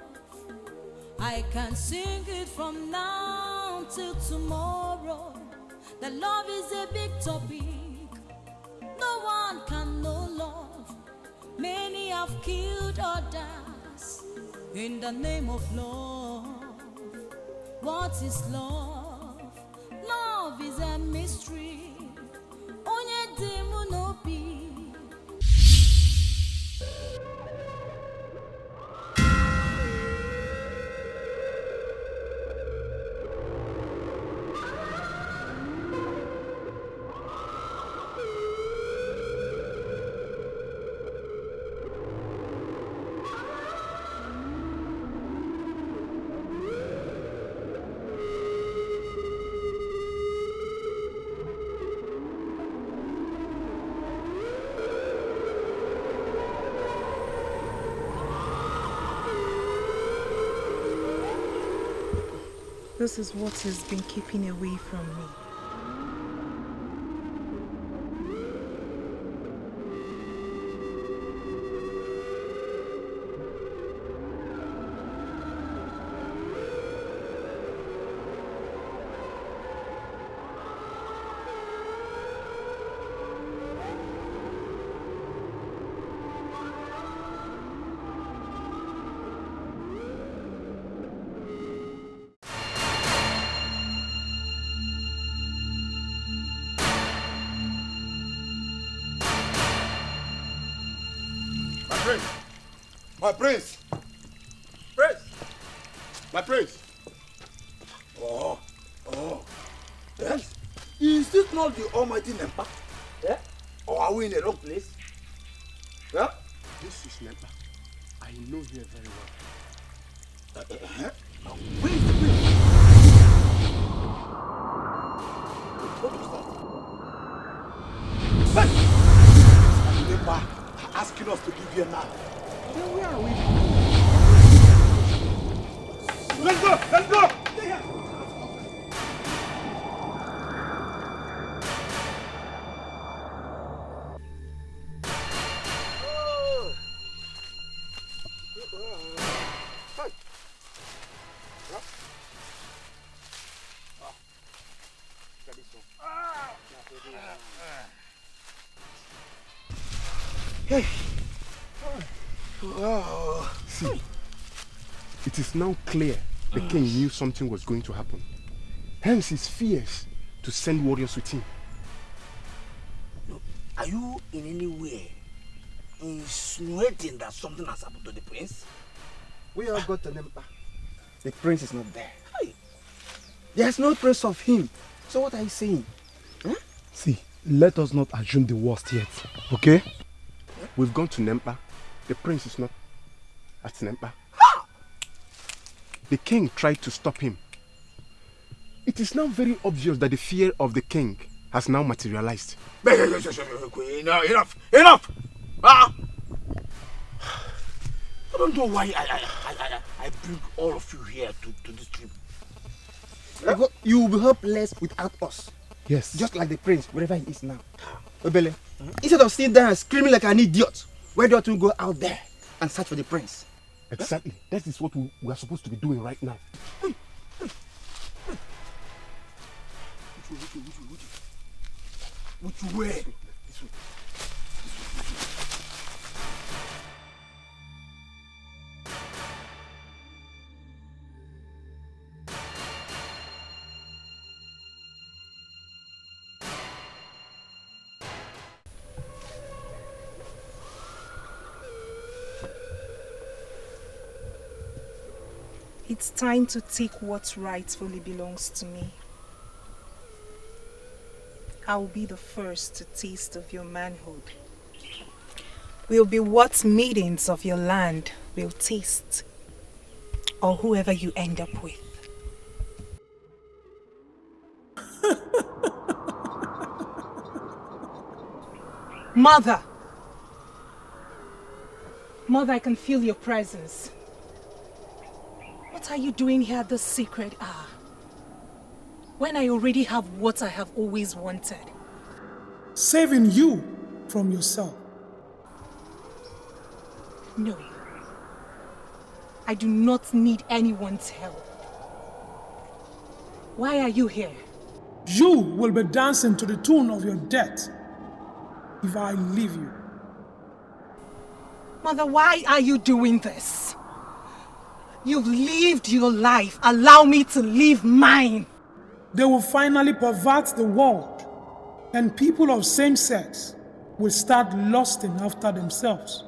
I can sing it from now till tomorrow. That love is a big topic. No one can know love. Many have killed others in the name of love. What is love? Love is a mystery. Onye demu no be.
This is what has been keeping away from me.
My prince! Prince! My prince! Oh. Yes? Is this not the almighty Nempa? Yeah? Or are we in the wrong place? Yeah?
This is Nempa. I know here very well.
Where is the prince? What was that? Hey! Nempa asking us to give you a nap. Then where are we? Let's go! Let's go!
Hey. See, it is now clear the king knew something was going to happen. Hence his fears to send warriors with him.
Look, are you in any way insinuating that something has happened to the prince?
We all got an Nempa. The prince is not there. Hey. There's no trace of him. So what are you saying? Huh?
See, let us not assume the worst yet, okay? We've gone to Nempa. The prince is not at Nempa. The king tried to stop him. It is now very obvious that the fear of the king has now materialized.
Enough! I don't know why I bring all of you here to this trip.
You will be helpless without us.
Yes.
Just like the prince, wherever he is now. Obele, instead of sitting there and screaming like an idiot, why don't you go out there and search for the prince?
Exactly. That is what we are supposed to be doing right now.
Which way?
It's time to take what rightfully belongs to me. I will be the first to taste of your manhood. Will be what maidens of your land will taste, or whoever you end up with. Mother! Mother, I can feel your presence. What are you doing here at this sacred hour? When I already have what I have always wanted.
Saving you from yourself.
No. I do not need anyone's help. Why are you here?
You will be dancing to the tune of your death if I leave you.
Mother, why are you doing this? You've lived your life. Allow me to live mine.
They will finally pervert the world, and people of same sex will start lusting after themselves.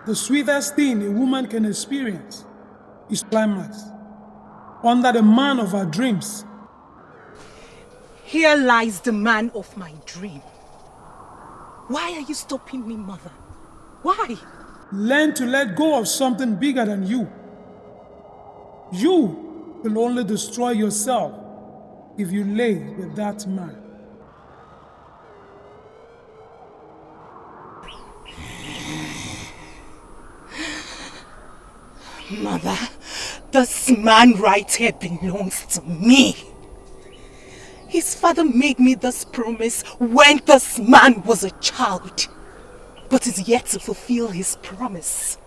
The sweetest thing a woman can experience is climax, under the man of her dreams.
Here lies the man of my dream. Why are you stopping me, Mother? Why?
Learn to let go of something bigger than you. You will only destroy yourself if you lay with that man.
Mother, this man right here belongs to me. His father made me this promise when this man was a child, but is yet to fulfill his promise.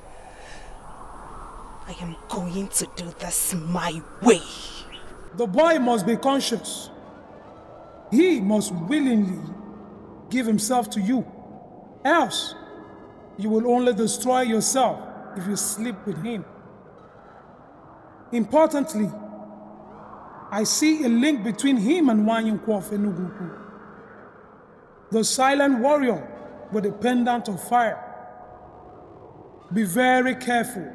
I am going to do this my way.
The boy must be conscious. He must willingly give himself to you. Else, you will only destroy yourself if you sleep with him. Importantly, I see a link between him and Wanyinkwo Fenuguku, the silent warrior with a pendant of fire. Be very careful.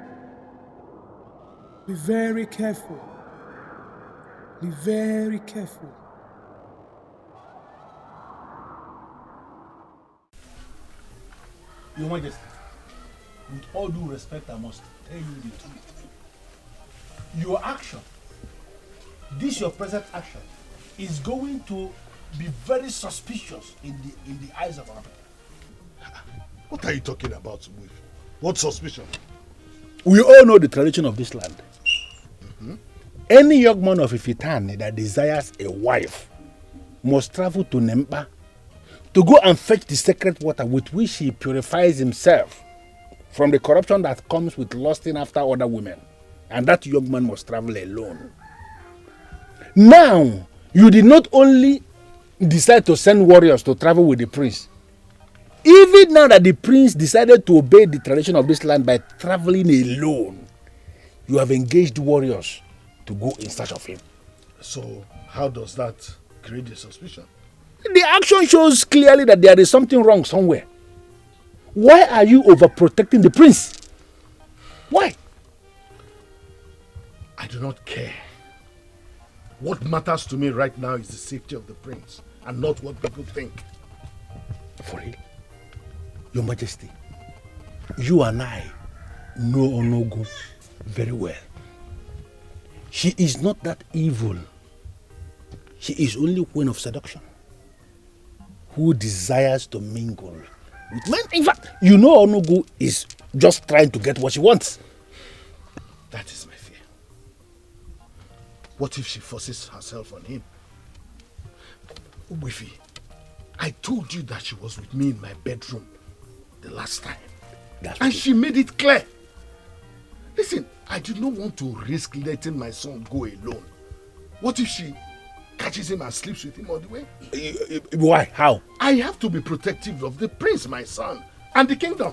Be very careful. Be very careful.
Your Majesty, with all due respect, I must tell you the truth. Your action, this your present action, is going to be very suspicious in the eyes of our people.
What are you talking about, Smith? What suspicion?
We all know the tradition of this land. Any young man of Ifitani that desires a wife must travel to Nempa to go and fetch the sacred water with which he purifies himself from the corruption that comes with lusting after other women. And that young man must travel alone. Now, you did not only decide to send warriors to travel with the prince. Even now that the prince decided to obey the tradition of this land by traveling alone, you have engaged warriors to go in search of him.
So, how does that create a suspicion?
The action shows clearly that there is something wrong somewhere. Why are you overprotecting the prince? Why?
I do not care. What matters to me right now is the safety of the prince and not what people think.
For real? Your Majesty, you and I know Onogo very well. She is not that evil. She is only queen of seduction who desires to mingle with men. In fact, you know Onogo is just trying to get what she wants.
That is my fear. What if she forces herself on him? Ubifi, I told you that she was with me in my bedroom the last time. And she made it clear. Listen, I did not want to risk letting my son go alone. What if she catches him and sleeps with him all the way?
Why? How?
I have to be protective of the prince, my son, and the kingdom.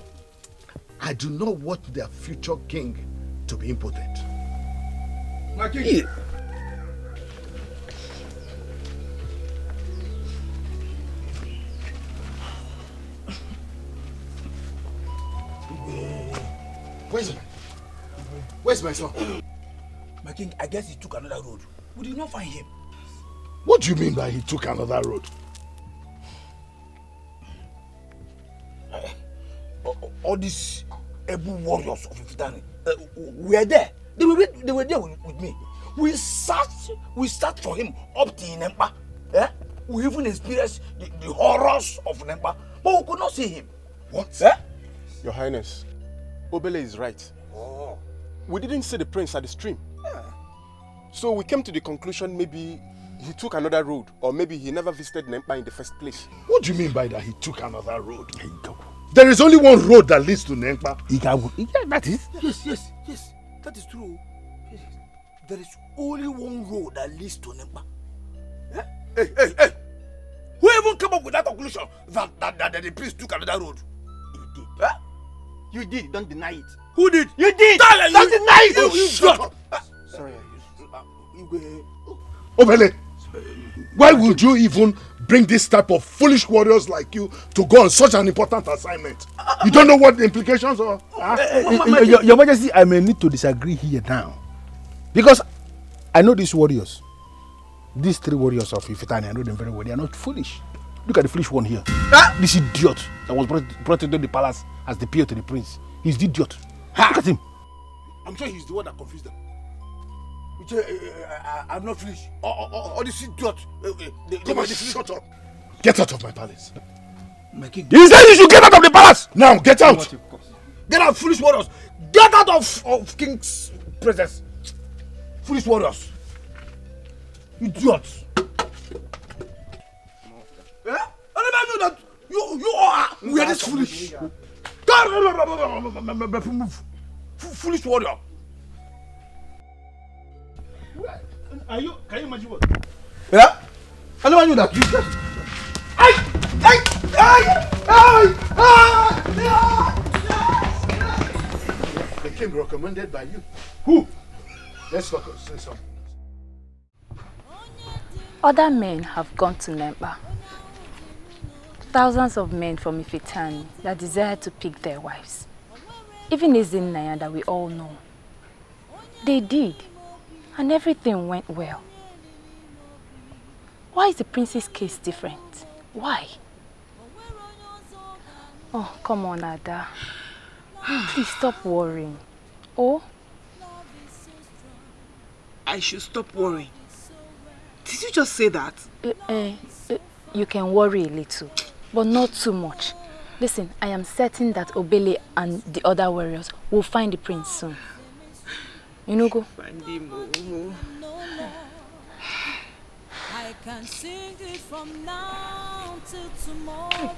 I do not want their future king to be impotent.
My king.
Where's my son?
My king, I guess he took another road. We did not find him.
What do you mean by he took another road?
All these able warriors of Ifitani were there. They were there with me. We searched for him up to Nempa. We even experienced the horrors of Nempa, but we could not see him.
What?
Your Highness, Obele is right.
Oh.
We didn't see the prince at the stream. So we came to the conclusion maybe he took another road, or maybe he never visited Nempa in the first place.
What do you mean by that he took another road? There is only one road that leads to Nempa.
That is?
Yes, that is true. Yes. There is only one road that leads to Nempa. Hey! Who even came up with that conclusion that the prince took another road?
You did. You did, don't deny it.
Who did?
You did!
Don't deny it!
You shut up! Sorry.
Obele, why would you even bring this type of foolish warriors like you to go on such an important assignment? You don't know what the implications are?
Your Majesty, I may need to disagree here now. Because I know these warriors. These three warriors of Ifitani, I know them very well. They are not foolish. Look at the foolish one here. This idiot that was brought into the palace as the peer to the prince. He's the idiot. Look at him.
I'm sure he's the one that confused them. I'm not foolish. All this idiot.
Come on, shut up. Get out of my palace.
My king.
He said you should get out of the palace.
Now, get out.
Get out, foolish warriors. Get out of king's presence. Foolish warriors. Idiots. I never knew that we are this foolish. Move. Foolish warrior.
Can you imagine what?
Yeah? I never knew that.
The king recommended by you.
Who?
Let's focus. Say something.
Other men have gone to Nempa. Thousands of men from Ifitani that desire to pick their wives. Even Ezinaya that we all know. They did, and everything went well. Why is the prince's case different? Why? Oh, come on, Ada. Please stop worrying. Oh?
I should stop worrying. Did you just say that?
You can worry a little, but not too much. Listen, I am certain that Obele and the other warriors will find the prince soon. You know, go.
Find him.
I can sing it from now till tomorrow.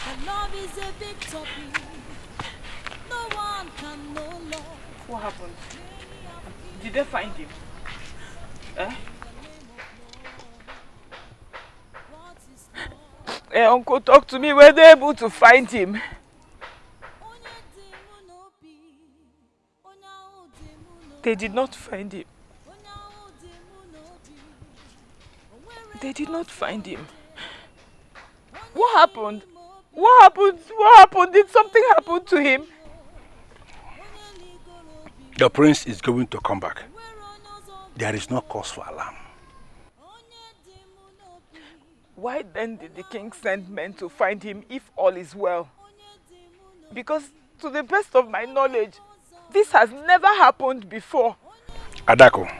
But love is a big topic. No one can know love.
What happened? Did they find him? Hey, Uncle, talk to me. Were they able to find him? They did not find him. They did not find him. What happened? What happened? What happened? Did something happen to him?
The prince is going to come back. There is no cause for alarm.
Why then did the king send men to find him if all is well? Because to the best of my knowledge, this has never happened before.
Adako,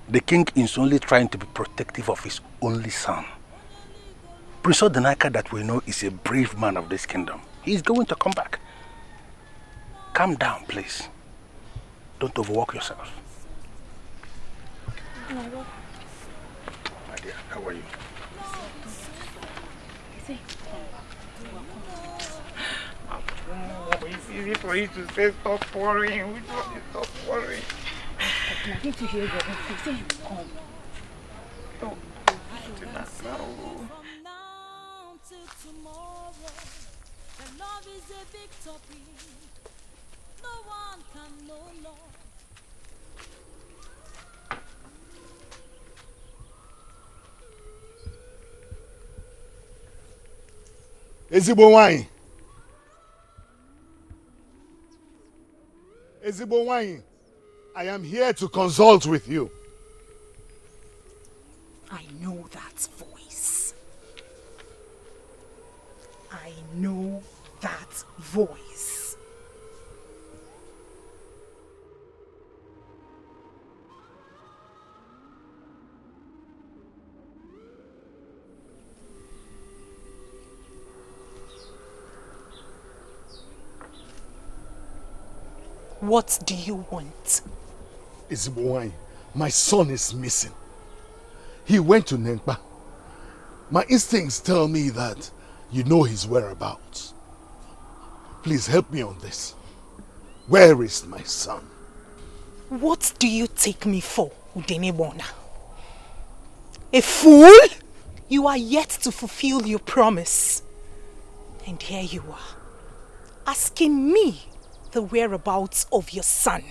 the king is only trying to be protective of his only son. Prince Odenaka that we know is a brave man of this kingdom. He is going to come back. Calm down, please. Don't overwork yourself.
No.
My dear, how are you?
Say,
It's easy for you to say stop worrying. Which one is stop worrying?
I need to hear your voice. Say you come.
Oh, do not know.
Love is a big topic. No one can know love.
Ezigbo wine. Ezigbo wine. I am here to consult with you.
I know that voice. I know that voice. What do you want?
Ezigbo, my son is missing. He went to Nempa. My instincts tell me that you know his whereabouts. Please help me on this. Where is my son?
What do you take me for, Udenebona? A fool? You are yet to fulfill your promise. And here you are, asking me the whereabouts of your son.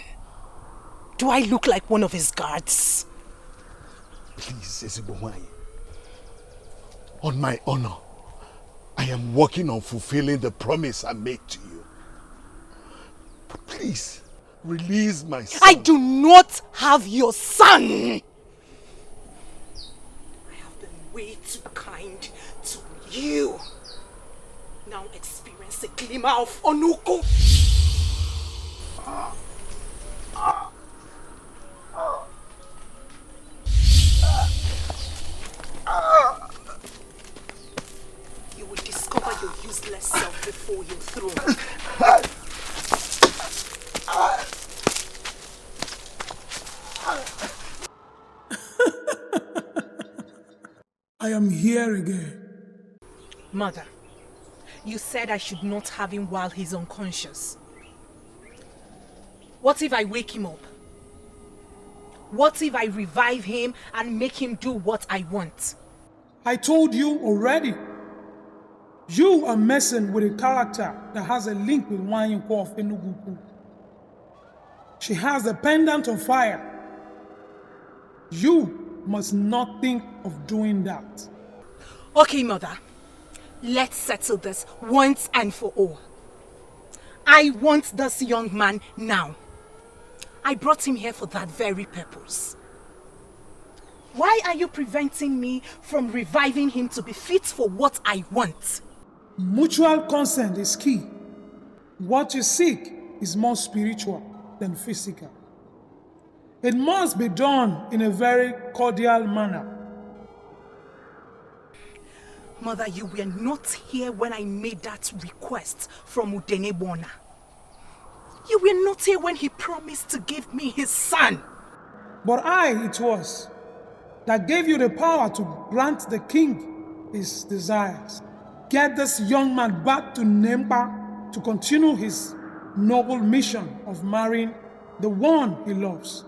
Do I look like one of his guards?
Please, Ezigbo, on my honor, I am working on fulfilling the promise I made to you. But please, release my son.
I do not have your son! I have been way too kind to you. Now experience a glimmer of Onuko. You will discover your useless self before your throne.
I am here again.
Mother, you said I should not have him while he's unconscious. What if I wake him up? What if I revive him and make him do what I want?
I told you already. You are messing with a character that has a link with Wanyiko of Enugu. She has a pendant of fire. You must not think of doing that.
Okay, Mother. Let's settle this once and for all. I want this young man now. I brought him here for that very purpose. Why are you preventing me from reviving him to be fit for what I want?
Mutual consent is key. What you seek is more spiritual than physical. It must be done in a very cordial manner.
Mother, you were not here when I made that request from Udenebona. You were not here when he promised to give me his son.
But it was that gave you the power to grant the king his desires. Get this young man back to Nempa to continue his noble mission of marrying the one he loves.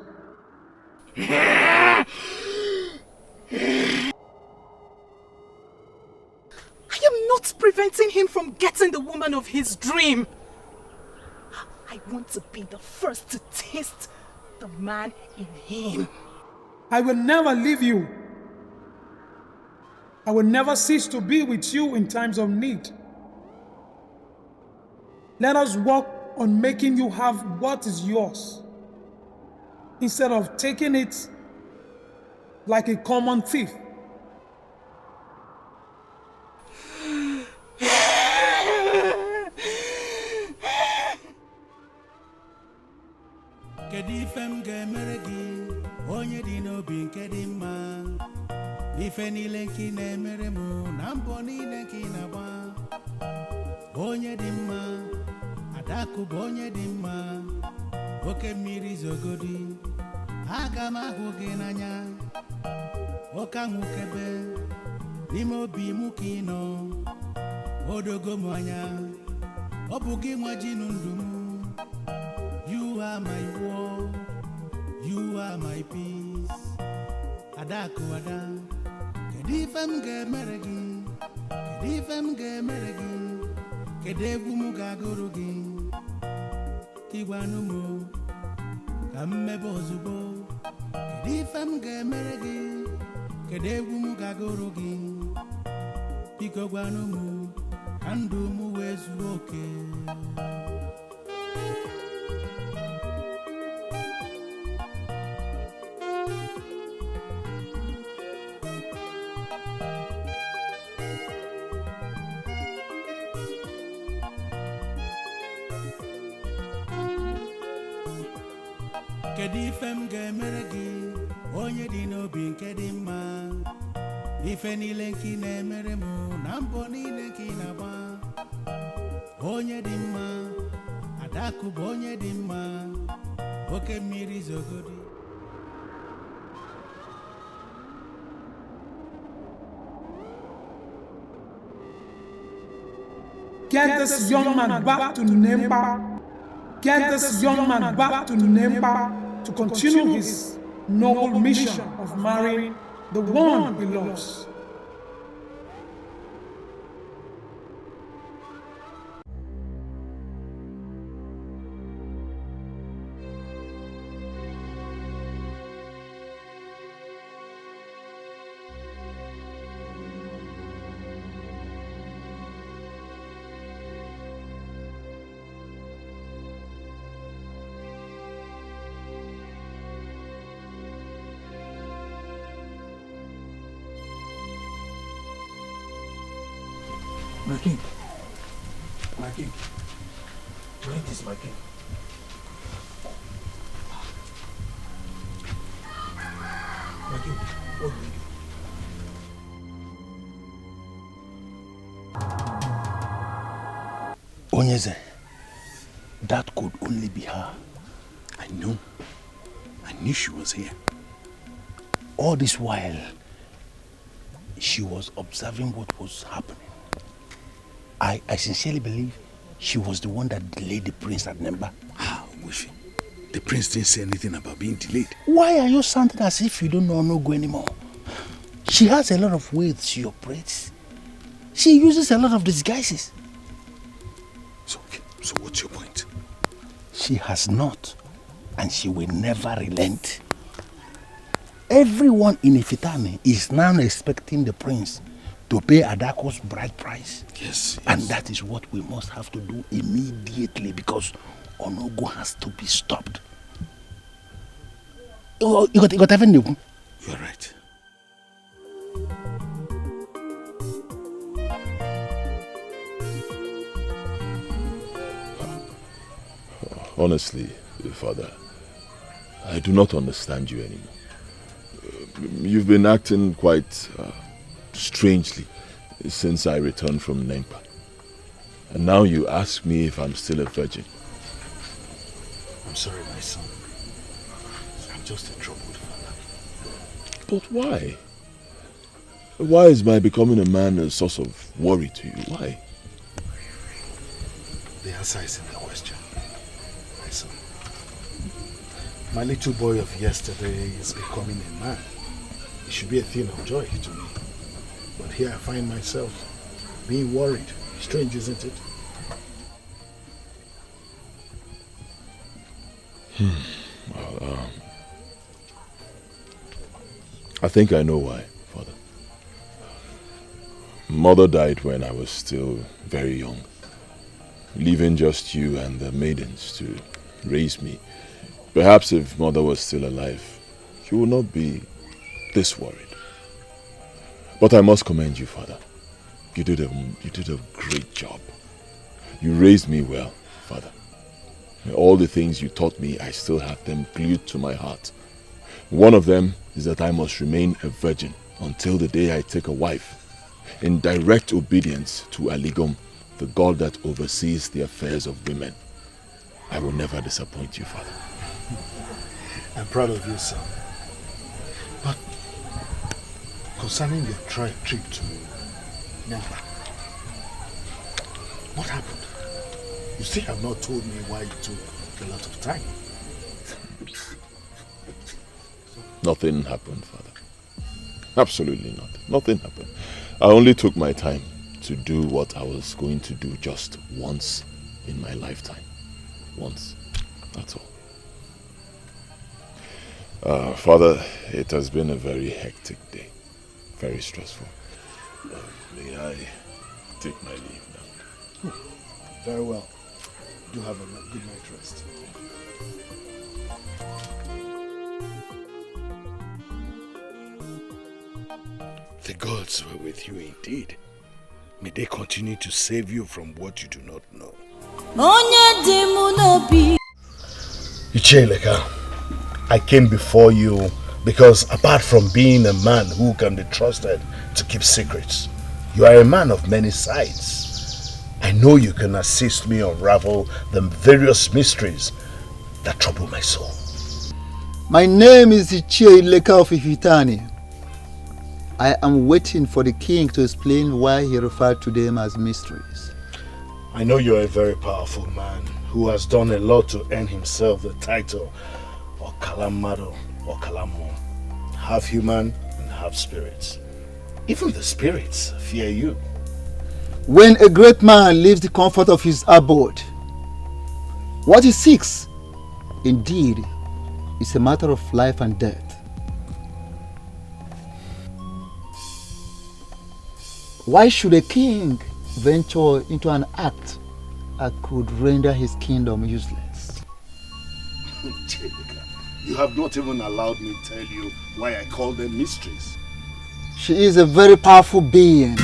I am not preventing him from getting the woman of his dream. I want to be the first to taste the man in him.
I will never leave you. I will never cease to be with you in times of need. Let us work on making you have what is yours, instead of taking it like a common thief.
Ife niile nke na-emere m na mbọ niile nke na-agba onye dị mma Adakụ bụ onye dị mma oke mmiri zogodi aga m ahụ gị n'anya oke anwụ kebe n'ime obi m ka ị nọ odogo mwanya obugi mwajinu ndumu. You are my war, you are my peace. Adaku ada, kedifem ge meregi, kedifem ge meregi, kedevu mugagurugi. Kiwanumu, kamme bozubo, kedifem ge meregi, kedevu mugagurugi. Piko gwanumu, kandumu wezu oke. Kedifem ge meregi, onye di n'obi nke dị mma. Ife niile nke na-emere mụ na mbọ niile nke na-agba. Onye dị mma, Adaku bụ onye dị mma. Oke mmiri zogodi.
Get this young man back to Nemba. Get this young man back to Nemba to continue his noble mission of marrying the one he loves.
My king. My king. Where is my king? My king, what will you do?
UGEZE, that could only be her.
I know. I knew she was here.
All this while, she was observing what was happening. I sincerely believe she was the one that delayed the prince at Nemba.
How was she? The prince didn't say anything about being delayed.
Why are you sounding as if you don't know Onogo anymore? She has a lot of ways she operates. She uses a lot of disguises.
So what's your point?
She has not, and she will never relent. Everyone in Ifitane is now expecting the prince to pay Adako's bride price.
Yes.
And that is what we must have to do immediately, because Onogo has to be stopped. You got everything?
You're right.
Honestly, Father, I do not understand you anymore. You've been acting quite strangely since I returned from Nempa. And now you ask me if I'm still a virgin.
I'm sorry, my son. I'm just a troubled father.
But why? Why is my becoming a man a source of worry to you? Why?
The answer is in the question, my son. My little boy of yesterday is becoming a man. It should be a thing of joy to me. But here I find myself being worried. Strange, isn't it?
Well, I think I know why, Father. Mother died when I was still very young, leaving just you and the maidens to raise me. Perhaps if Mother was still alive, she would not be this worried. But I must commend you, Father. You did a great job. You raised me well, Father. All the things you taught me, I still have them glued to my heart. One of them is that I must remain a virgin until the day I take a wife, in direct obedience to Aligom, the god that oversees the affairs of women. I will never disappoint you, Father.
I'm proud of you, son. But concerning your trip to Nemba, What happened? You still have not told me why it took a lot of time.
Nothing happened, Father. Absolutely nothing. Nothing happened. I only took my time to do what I was going to do just once in my lifetime. Once. That's all. Father, it has been a very hectic day. Very stressful. May I take my leave now?
Very well. Do have a good night rest. The gods were with you indeed. May they continue to save you from what you do not know. Icheleka, I came before you because apart from being a man who can be trusted to keep secrets, you are a man of many sides. I know you can assist me unravel the various mysteries that trouble my soul.
My name is Icheleka of Ifitani. I am waiting for the king to explain why he referred to them as mysteries.
I know you're a very powerful man who has done a lot to earn himself the title of Kalamado or Kalamo, half human and half spirits. Even the spirits fear you.
When a great man leaves the comfort of his abode, what he seeks, indeed, is a matter of life and death. Why should a king venture into an act that could render his kingdom useless?
You have not even allowed me to tell you why I call them mysteries.
She is a very powerful being.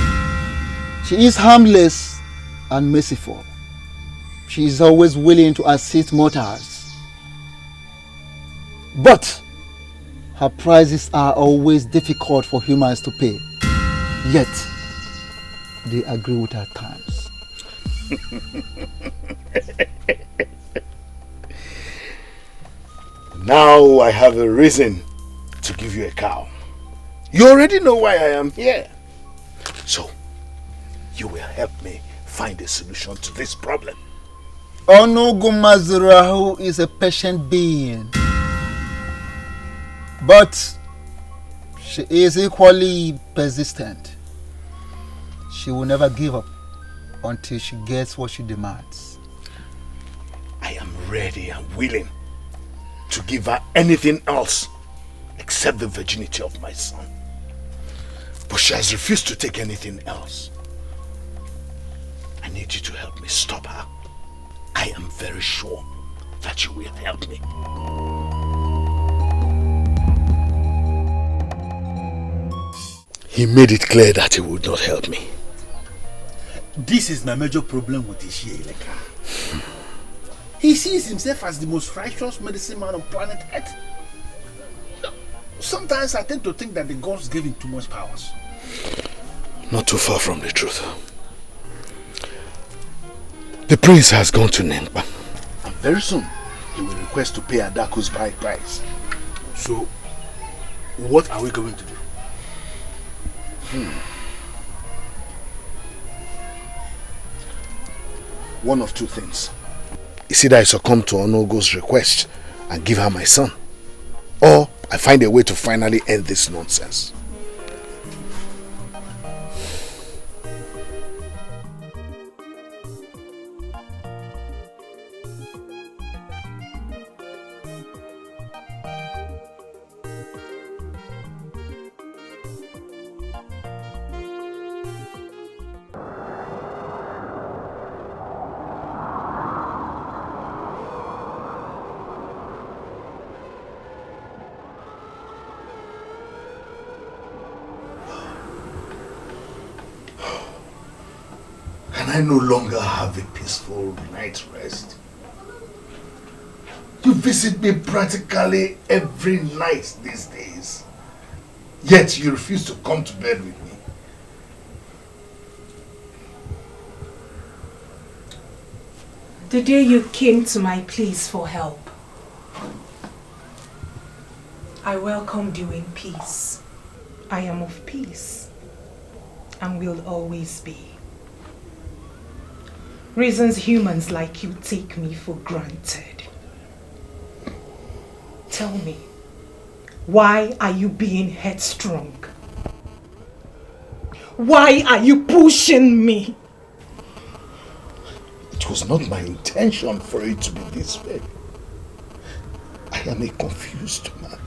She is harmless and merciful. She is always willing to assist mortals. But her prices are always difficult for humans to pay. Yet, they agree with her terms.
Now I have a reason to give you a cow. You already know why I am here. So, you will help me find a solution to this problem.
Onugumazurahu is a patient being. But she is equally persistent. She will never give up until she gets what she demands.
I am ready and willing to give her anything else except the virginity of my son. But she has refused to take anything else. I need you to help me stop her. I am very sure that you will help me. He made it clear that he would not help me.
This is my major problem with Ishieleka. He sees himself as the most righteous medicine man on planet Earth. Sometimes I tend to think that the gods gave him too much powers.
Not too far from the truth. The prince has gone to Nempa, and very soon he will request to pay Adaku's bride price.
So, what are we going to do?
One of two things. It's either I succumb to Onogo's request and give her my son, or I find a way to finally end this nonsense. I no longer have a peaceful night's rest. You visit me practically every night these days, yet you refuse to come to bed with me.
The day you came to my pleas for help, I welcomed you in peace. I am of peace and will always be. Reasons humans like you take me for granted. Tell me, why are you being headstrong? Why are you pushing me?
It was not my intention for it to be this way. I am a confused man.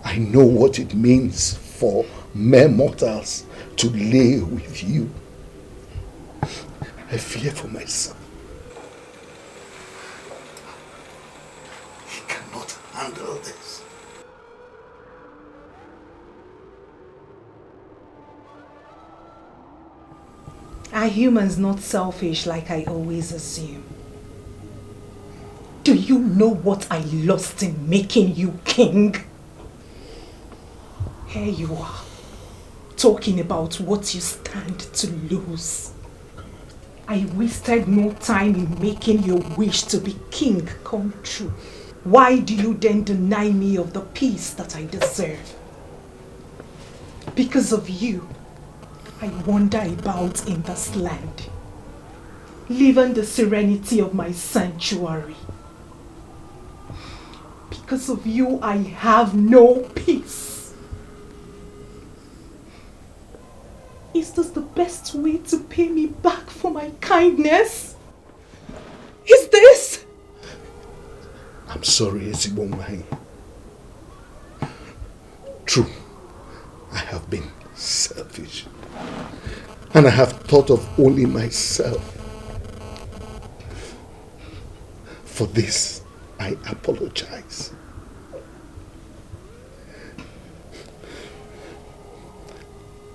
I know what it means for mere mortals to lay with you. I fear for my son. He cannot handle this.
Are humans not selfish like I always assume? Do you know what I lost in making you king? Here you are, talking about what you stand to lose. I wasted no time in making your wish to be king come true. Why do you then deny me of the peace that I deserve? Because of you, I wander about in this land, leaving the serenity of my sanctuary. Because of you, I have no peace. Is this the best way to pay me back for my kindness? Is this?
I'm sorry, Ezibomai. True, I have been selfish. And I have thought of only myself. For this, I apologize.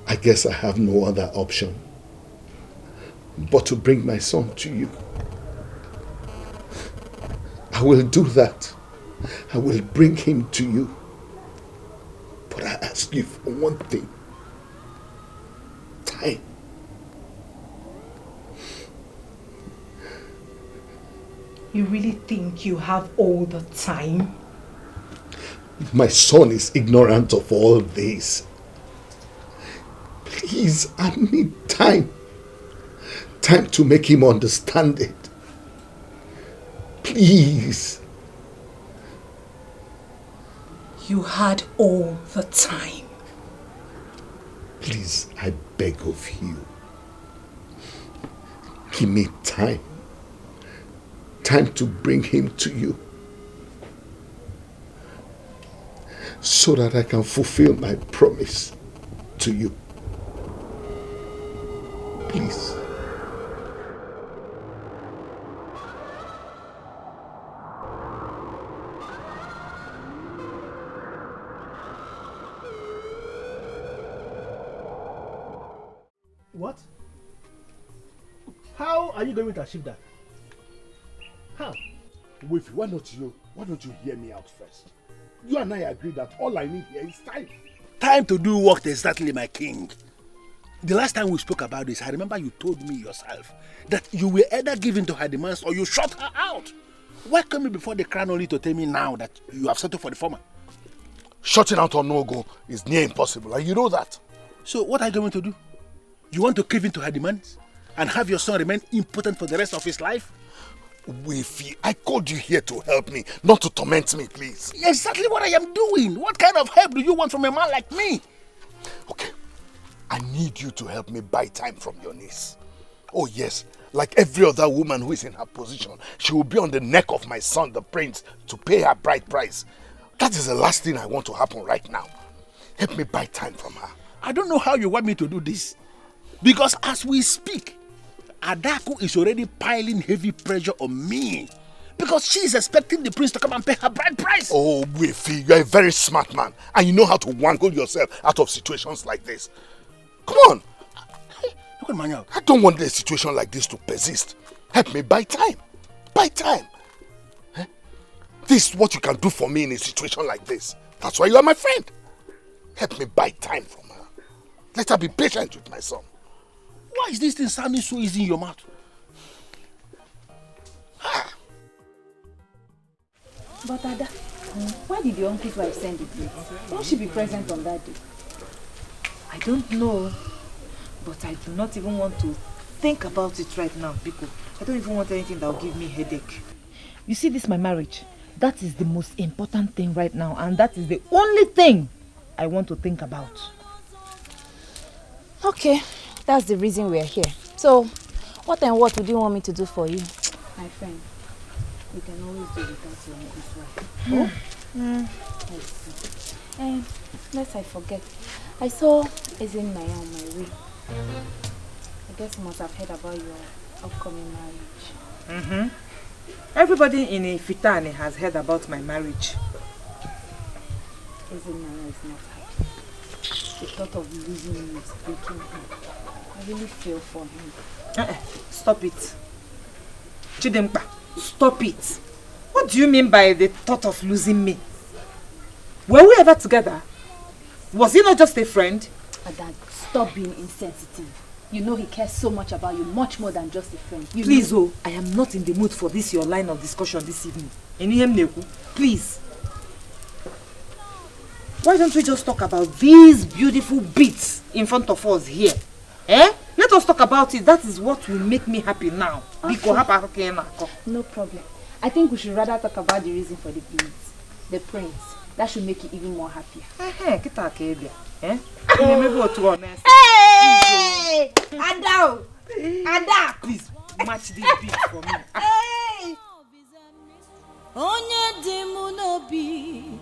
I guess I have no other option but to bring my son to you. I will do that. I will bring him to you. But I ask you for one thing. Time.
You really think you have all the time?
My son is ignorant of all this. Please, I need time. Time to make him understand it. Please.
You had all the time.
Please, I beg of you. Give me time. Time to bring him to you. So that I can fulfill my promise to you. Please.
What? How are you going to achieve that? How?
Wifi, why don't you hear me out first? You and I agree that all I need here is time.
Time to do what exactly, my king? The last time we spoke about this, I remember you told me yourself that you will either give in to her demands or you shut her out. Why come you before the crown only to tell me now that you have settled for the former?
Shutting out or no go is near impossible, and you know that.
So what are you going to do? You want to give in to her demands and have your son remain impotent for the rest of his life?
Wifi, I called you here to help me, not to torment me, please.
Exactly what I am doing. What kind of help do you want from a man like me?
Okay, I need you to help me buy time from your niece. Oh yes, like every other woman who is in her position, she will be on the neck of my son, the prince, to pay her bride price. That is the last thing I want to happen right now. Help me buy time from her.
I don't know how you want me to do this. Because as we speak, Adaku is already piling heavy pressure on me. Because she is expecting the prince to come and pay her bride price.
Oh, Wifi, you're a very smart man. And you know how to wangle yourself out of situations like this. Come on. I don't want a situation like this to persist. Help me buy time. Buy time. Eh? This is what you can do for me in a situation like this. That's why you are my friend. Help me buy time from her. Let her be patient with my son.
Why is this thing sounding so easy in your mouth?
But Ada, why did your uncle's wife send it? Won't she be present on that day?
I don't know, but I do not even want to think about it right now, Biko. I don't even want anything that will give me headache. You see this, my marriage? That is the most important thing right now, and that is the only thing I want to think about.
Okay, that's the reason we're here. So, what and what would you want me to do for you? My friend, you can always do without your wife. Oh? Lest I forget, I saw Ezinaya on my way. I guess you must have heard about your upcoming marriage.
Everybody in Ifitane has heard about my marriage.
Ezinaya is not happy. The thought of losing him is breaking him. I really feel for him.
Stop it. Chidempa, stop it. What do you mean by the thought of losing me? Were we ever together? Was he not just a friend?
Dad, stop being insensitive. You know he cares so much about you, much more than just a friend.
Please, I am not in the mood for this your line of discussion this evening. Please. Why don't we just talk about these beautiful bits in front of us here? Let us talk about it. That is what will make me happy now. Okay.
No problem. I think we should rather talk about the reason for the beads. The prince. That should make you even more happier.
Hey! Ada!
Please, match this beat for me.
Hey!
Onye dimu nobi,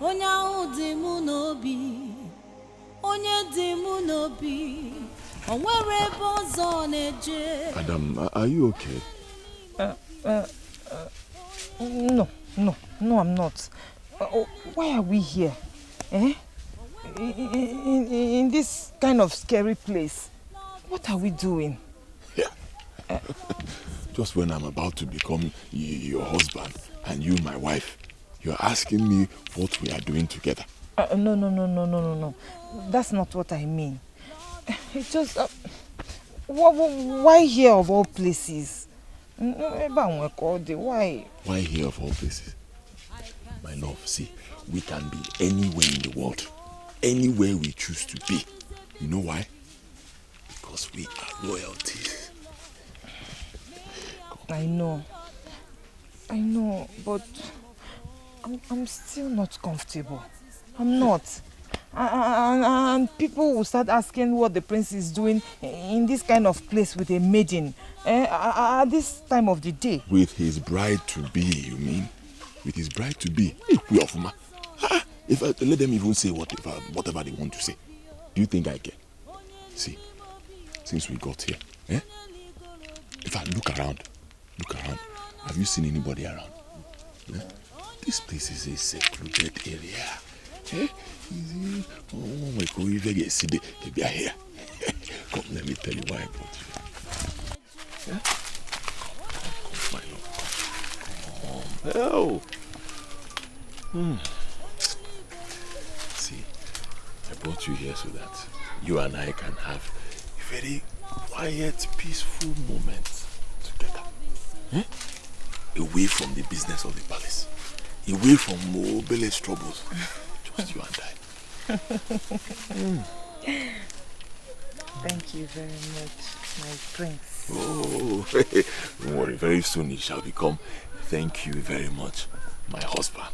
onye dimu nobi, onye dimu nobi, onwere bozo neje.
Adam, are you okay?
No, I'm not. Why are we here? In this kind of scary place. What are we doing?
Yeah. Just when I'm about to become your husband and you my wife, you're asking me what we are doing together.
No. That's not what I mean. It's just... why here of all places? Why?
Why here of all places? My love, see, we can be anywhere in the world. Anywhere we choose to be. You know why? Because we are royalties.
I know, but I'm still not comfortable. I'm not. And people will start asking what the prince is doing in this kind of place with a maiden at this time of the day.
With his bride-to-be, you mean? With his bride-to-be? If I let them even say whatever they want to say, do you think I care? See, since we got here, if I look around, have you seen anybody around? This place is a secluded area. Oh my God, if I get see they are here. Come, let me tell you why I brought you. Yeah? Come, my love. Oh. See, I brought you here so that you and I can have a very quiet, peaceful moment together. Away from the business of the palace. Away from Obele's troubles. Just you and I.
Thank you very much, my prince.
Oh, don't worry. Very soon it shall become, thank you very much, my husband.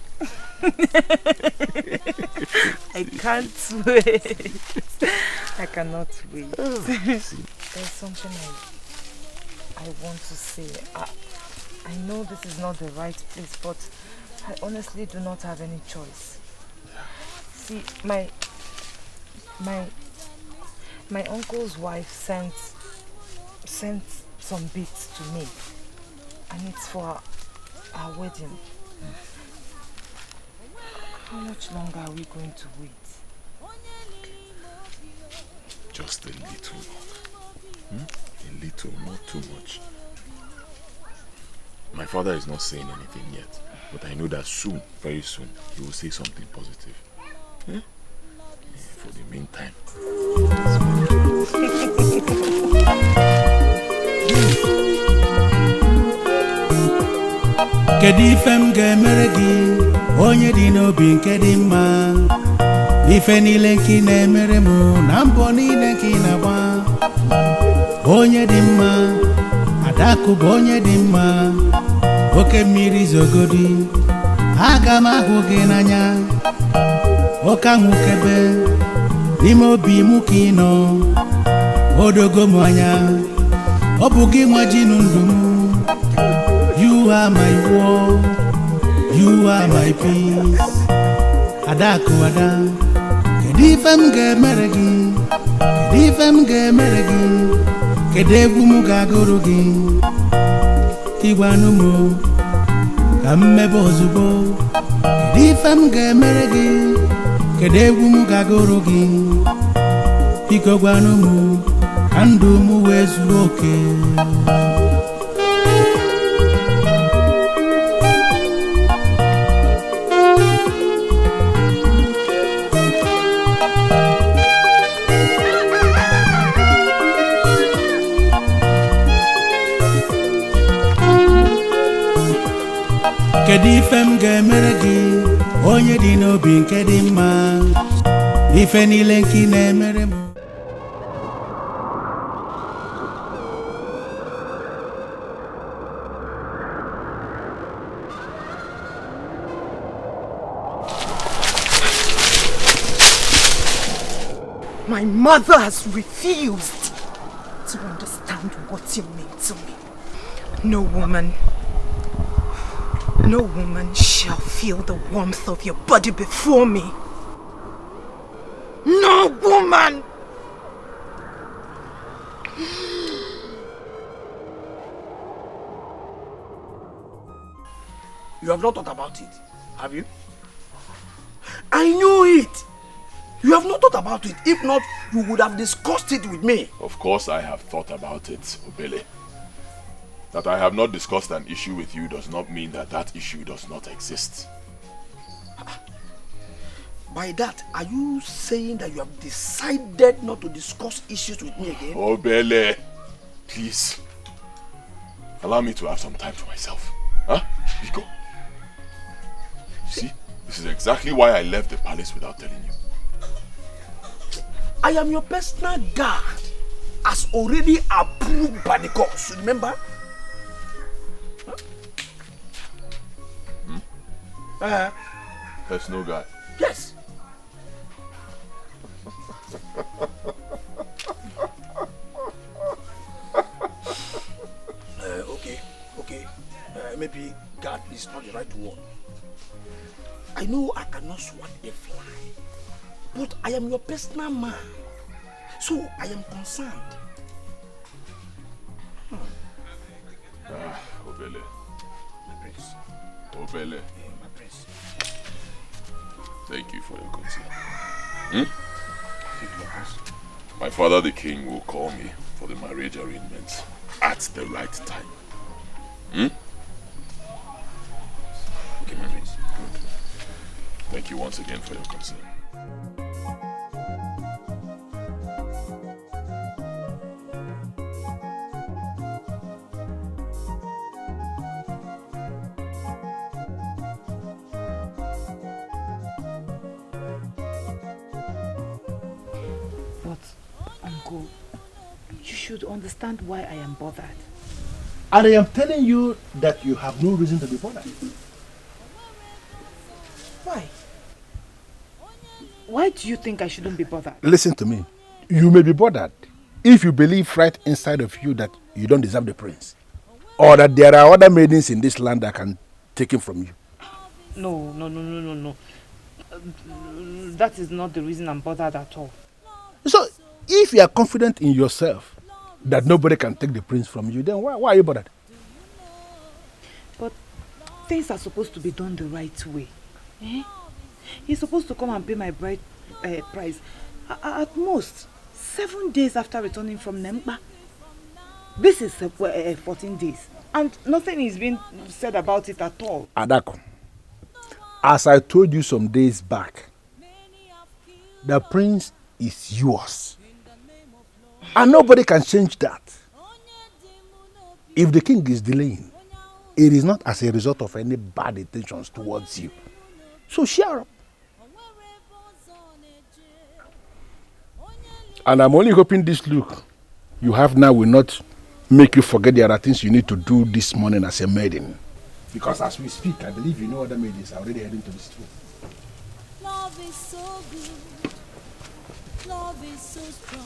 I can't wait. I cannot wait. There's something I want to say. I know this is not the right place, but I honestly do not have any choice. See, my uncle's wife sent some beads to me, and it's for our wedding. How much longer are we going to wait?
Just a little longer. A little, not too much. My father is not saying anything yet, but I know that soon, very soon, he will say something positive. For the meantime.
Kedifem gemeregi, onye di n'obi nke dị mma. Ife niile nke na-emere mụ na mbọ niile nke na-agba. onye dị mma, Adaku bụ onye dị mma, oke mmiri zogodi, aga m ahụ gị n'anya, oke anwụkebe, n'ime obi m ka ị nọ, odogo m anya, ọ bụ gị nwa ji ndụ m. You are my war, you are my peace. Adaku ada, kedu ife m ga-emere gị, kedu ife m ga-emere gị, kedu egwu m ga-agụrụ gị, ịgwanụ m ka m mebe ozugbo, kedu ife m ga-emere gị, kedu egwu m ga-agụrụ gị, biko gwanụ m ka ndụ m wee zuru oke. Kedu ife m ga-emere gị, onye dị n'obi nke dị mma, ife niile nke ị na-emere m.
My mother has refused to understand what you mean to me. No woman shall feel the warmth of your body before me. No woman!
You have not thought about it, have you? I knew it! You have not thought about it. If not, you would have discussed it with me.
Of course I have thought about it, Obele. That I have not discussed an issue with you does not mean that that issue does not exist.
By that, are you saying that you have decided not to discuss issues with me again?
Obele, please. Allow me to have some time to myself. Huh? Biko? See, this is exactly why I left the palace without telling you.
I am your personal guard, as already approved by the courts, remember?
Huh? Personal guard?
Yes. Okay. Maybe guard is not the right word. I know I cannot swat a fly, but I am your personal man, so I am concerned.
Obele. My prince. Obele.
My prince.
Thank you for your concern. My father the king will call me for the marriage arrangements at the right time.
Okay, my prince.
Good. Thank you once again for your concern.
But, Uncle, you should understand why I am bothered.
And I am telling you that you have no reason to be bothered.
Why? Why do you think I shouldn't be bothered?
Listen to me. You may be bothered if you believe right inside of you that you don't deserve the prince. Or that there are other maidens in this land that can take him from you.
No. That is not the reason I'm bothered at all.
So, if you are confident in yourself that nobody can take the prince from you, then why are you bothered?
But things are supposed to be done the right way. He's supposed to come and pay my bride price at most 7 days after returning from Nemba. This is 14 days, and nothing is being said about it at all.
Adako, as I told you some days back, the prince is yours. And nobody can change that. If the king is delaying, it is not as a result of any bad intentions towards you. So share up. And I'm only hoping this look you have now will not make you forget there are things you need to do this morning as a maiden. Because as we speak, I believe you know other maidens are already heading to the school.
Love is so good. Love is so strong.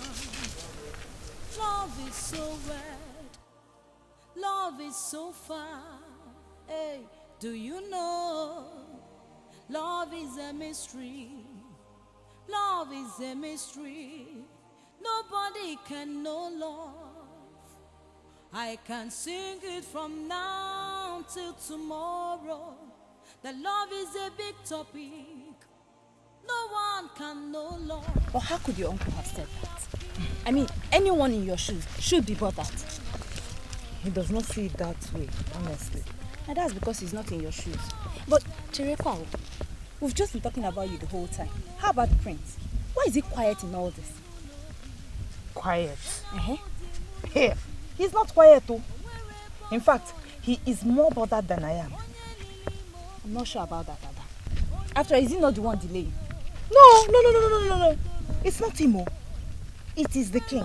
Love is so red. Love is so far. Hey, do you know? Love is a mystery. Love is a mystery. Nobody can know love. I can sing it from now till tomorrow. That love is a big topic. No one can know love.
But how could your uncle have said that? I mean, anyone in your shoes should be bothered.
He does not see it that way, honestly.
And that's because he's not in your shoes. But Chirekwa, we've just been talking about you the whole time. How about the prince? Why is he quiet in all this?
Quiet? Hey, he's not quiet though. In fact, he is more bothered than I am.
I'm not sure about that, Ada. After all, is he not the one delaying?
No. It's not him. It is the king.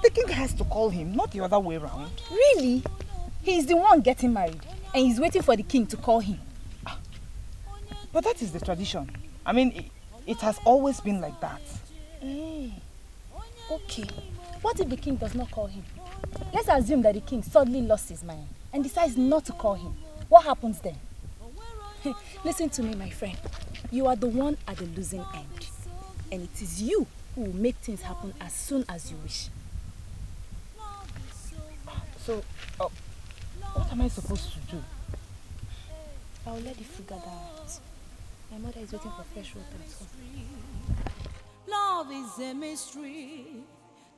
The king has to call him, not the other way around.
Really? He's the one getting married and he's waiting for the king to call him.
But that is the tradition. I mean, it has always been like that.
Hey. Okay. What if the king does not call him? Let's assume that the king suddenly lost his mind and decides not to call him. What happens then? Listen to me, my friend. You are the one at the losing end. And it is you who will make things happen as soon as you wish.
So, what am I supposed to do?
I will let you figure that out. My mother is waiting for fresh water at home.
Love is a mystery.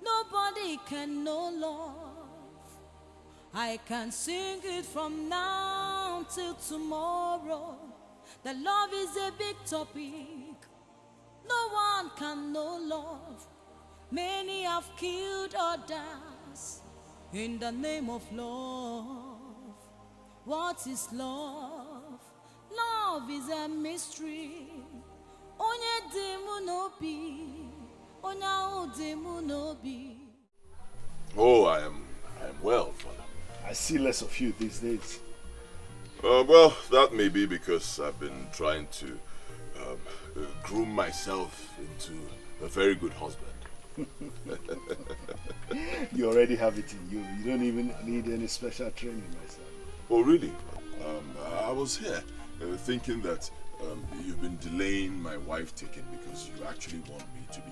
Nobody can know love. I can sing it from now till tomorrow. That love is a big topic. No one can know love. Many have killed others in the name of love. What is love? Love is a mystery. Onye demu no bi, onya demu no bi.
Oh, I am well, Father.
I see less of you these days.
Well, that may be because I've been trying to groom myself into a very good husband.
You already have it in you. You don't even need any special training, my son.
Oh, really? I was here thinking that you've been delaying my wife taking because you actually want me to be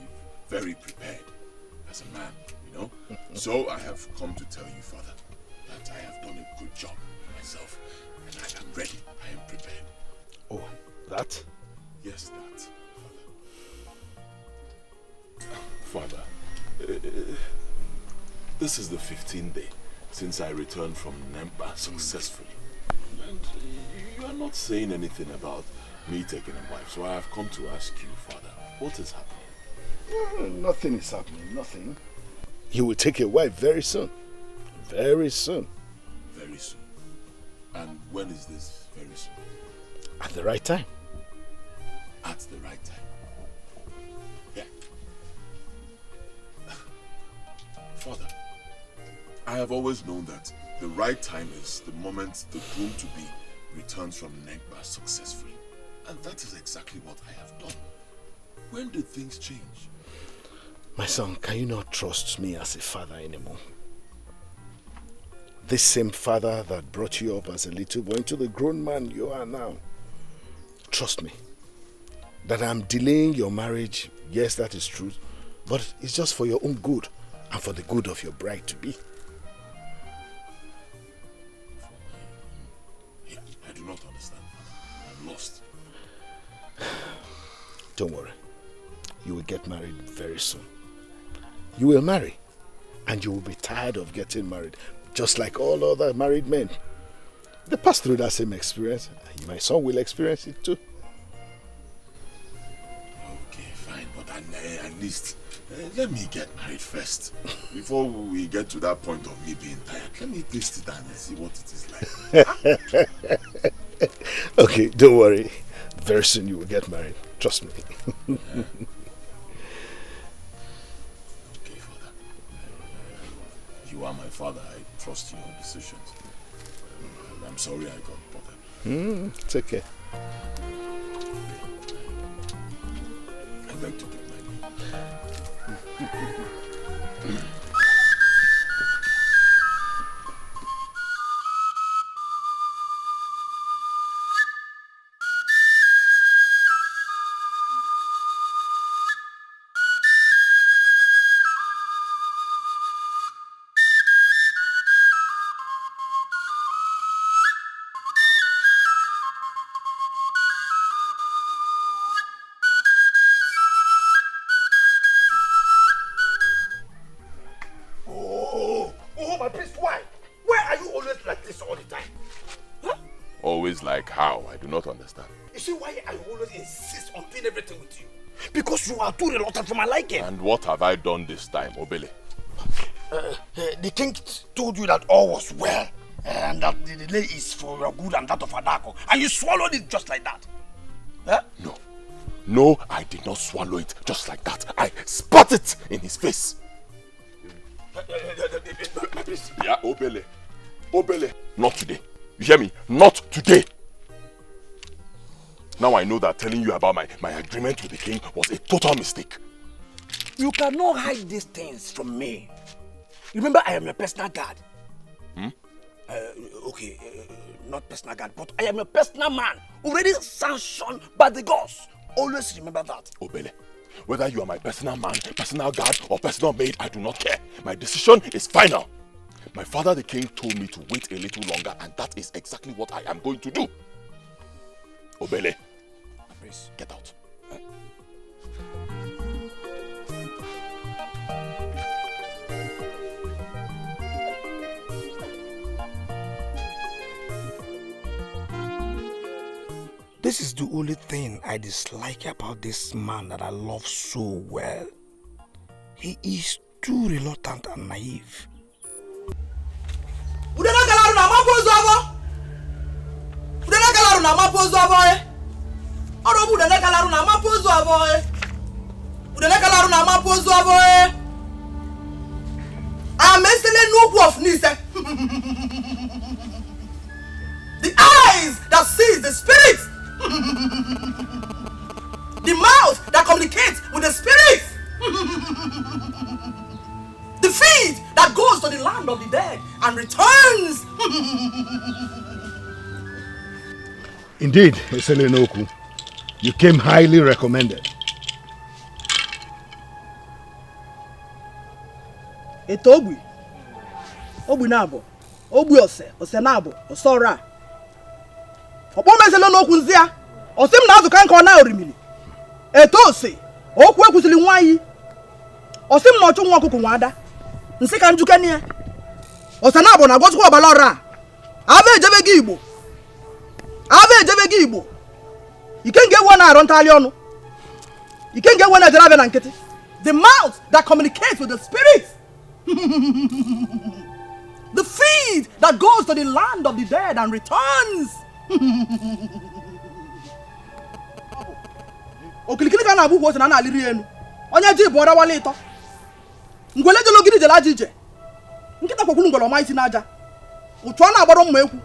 very prepared as a man, you know? So I have come to tell you, Father, that I have done a good job myself and I am ready. I am prepared.
Oh, that?
Yes, that, Father. Father, this is the 15th day since I returned from Nemba successfully. And you are not saying anything about me taking a wife, so I have come to ask you, Father, what is happening?
Nothing is happening, nothing. You will take a wife very soon. Very soon.
Very soon. And when is this very soon?
At the right time.
At the right time. Yeah. Father, I have always known that the right time is the moment the groom-to-be returns from Negba successfully. And that is exactly what I have done. When did things change?
My son, can you not trust me as a father anymore? This same father that brought you up as a little boy into the grown man you are now. Trust me. That I'm delaying your marriage, yes, that is true. But it's just for your own good and for the good of your bride-to-be.
I do not understand. I'm lost.
Don't worry. You will get married very soon. You will marry. And you will be tired of getting married. Just like all other married men. They pass through that same experience. My son will experience it too.
Okay, fine. But at least let me get married first. Before we get to that point of me being tired. Let me taste it and see what it is like.
Okay, don't worry. Very soon you will get married. Trust me.
Yeah. Okay, Father. You are my father. I trust your decisions. I'm sorry I got bothered.
It's okay.
I beg to take my leave. Always like how? I do not understand.
You see why I always insist on doing everything with you? Because you are too reluctant for my liking.
And what have I done this time, Obele?
The king told you that all was well and that the delay is for your good and that of Adako. And you swallowed it just like that. Huh?
No. No, I did not swallow it just like that. I spat it in his face. Yeah, Obele. Obele. Not today. You hear me? Not today. Now I know that telling you about my agreement with the king was a total mistake.
You cannot hide these things from me. Remember, I am your personal guard. Not personal guard, but I am a personal man, already sanctioned by the gods. Always remember that.
Obele, whether you are my personal man, personal guard, or personal maid, I do not care. My decision is final. My father the king told me to wait a little longer, and that is exactly what I am going to do. Obele, please get out.
This is the only thing I dislike about this man that I love so well. He is too reluctant and naive.
The eyes that sees the spirit. The mouth that communicates with the spirit. The feet that goes to the land of the dead and returns.
Indeed, Eselenoku, you came highly recommended.
Etogbi, Obinabo, Obiose, Osenabo, Osora. Opo Eselenoku nzia, Osim na azuka nka na orimili. Etose, okwu ekwusili nwayi. Osim na ochu nwa okuku nwada. Nsi ka njuke ni e. Osenabo na gozukwa obalora. Ave ejebe gi Igbo. Ave ejebe gi Igbo. Ikenge wo na aron tali onu. Ikenge wo na jarabe na nkiti. The mouth that communicates with the spirit. The feet that goes to the land of the dead and returns. Okilikili ka na abu wo na na aliri enu. Onye ji bo rawale ito. Ngwele je logiri je la jije. Nkita kwokulu ngwele oma isi na aja. Otu na agbaro mma ekwu.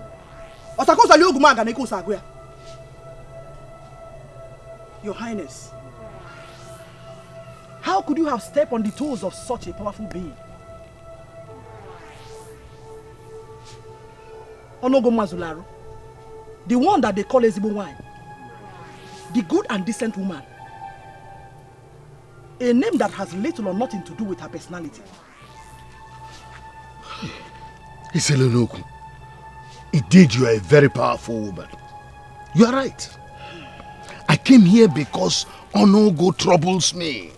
Osakosali oguma aga na ike osagu ya. Your Highness, how could you have stepped on the toes of such a powerful being? Onogo Mazularo, the one that they call Ezigbo Wine, the good and decent woman, a name that has little or nothing to do with her personality.
Eselenoku, indeed you are a very powerful woman. You are right. I came here because Onogo troubles me.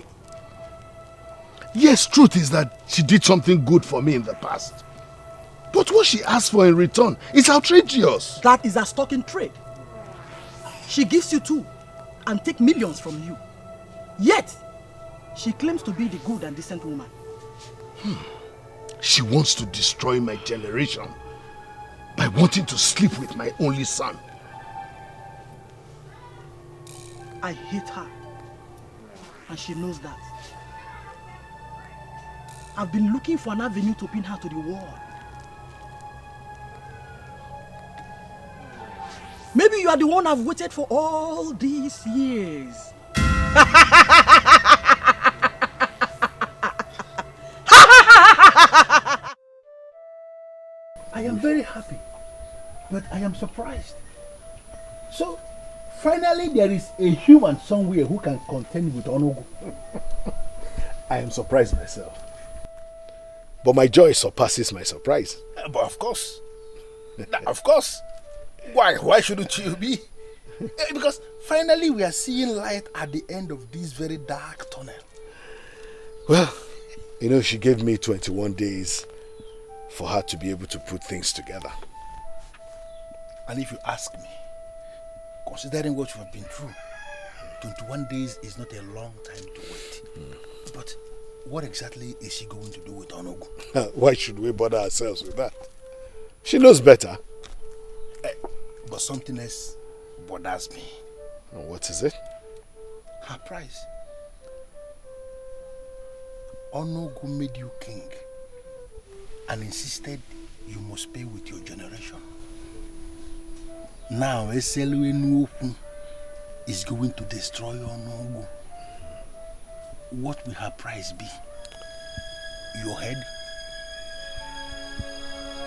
Yes, truth is that she did something good for me in the past. But what she asked for in return is outrageous.
That is a stock in trade. She gives you two and takes millions from you. Yet, she claims to be the good and decent woman.
She wants to destroy my generation by wanting to sleep with my only son.
I hate her, and she knows that. I've been looking for an avenue to pin her to the wall. Maybe you are the one I've waited for all these years.
I am very happy, but I am surprised. So, finally there is a human somewhere who can contend with Onogo.
I am surprised myself. But my joy surpasses my surprise.
But of course. Of course. Why shouldn't you be? Because finally we are seeing light at the end of this very dark tunnel.
Well, you know, she gave me 21 days for her to be able to put things together.
And if you ask me, considering what you have been through, 21 days is not a long time to wait. But what exactly is she going to do with Onogo?
Why should we bother ourselves with that? She knows better.
But something else bothers me.
What is it?
Her price. Onogo made you king and insisted you must pay with your generation. Now Eselwe is going to destroy Onogo. What will her price be? Your head?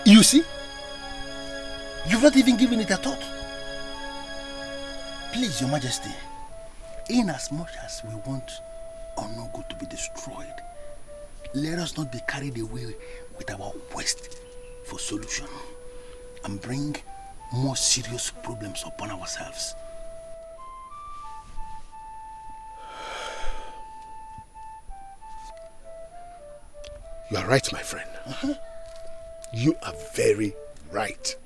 You see? You've not even given it a thought. Please, Your Majesty, in as much as we want Onogo to be destroyed, let us not be carried away with our quest for solution and bring more serious problems upon ourselves.
You are right, my friend. You are very right.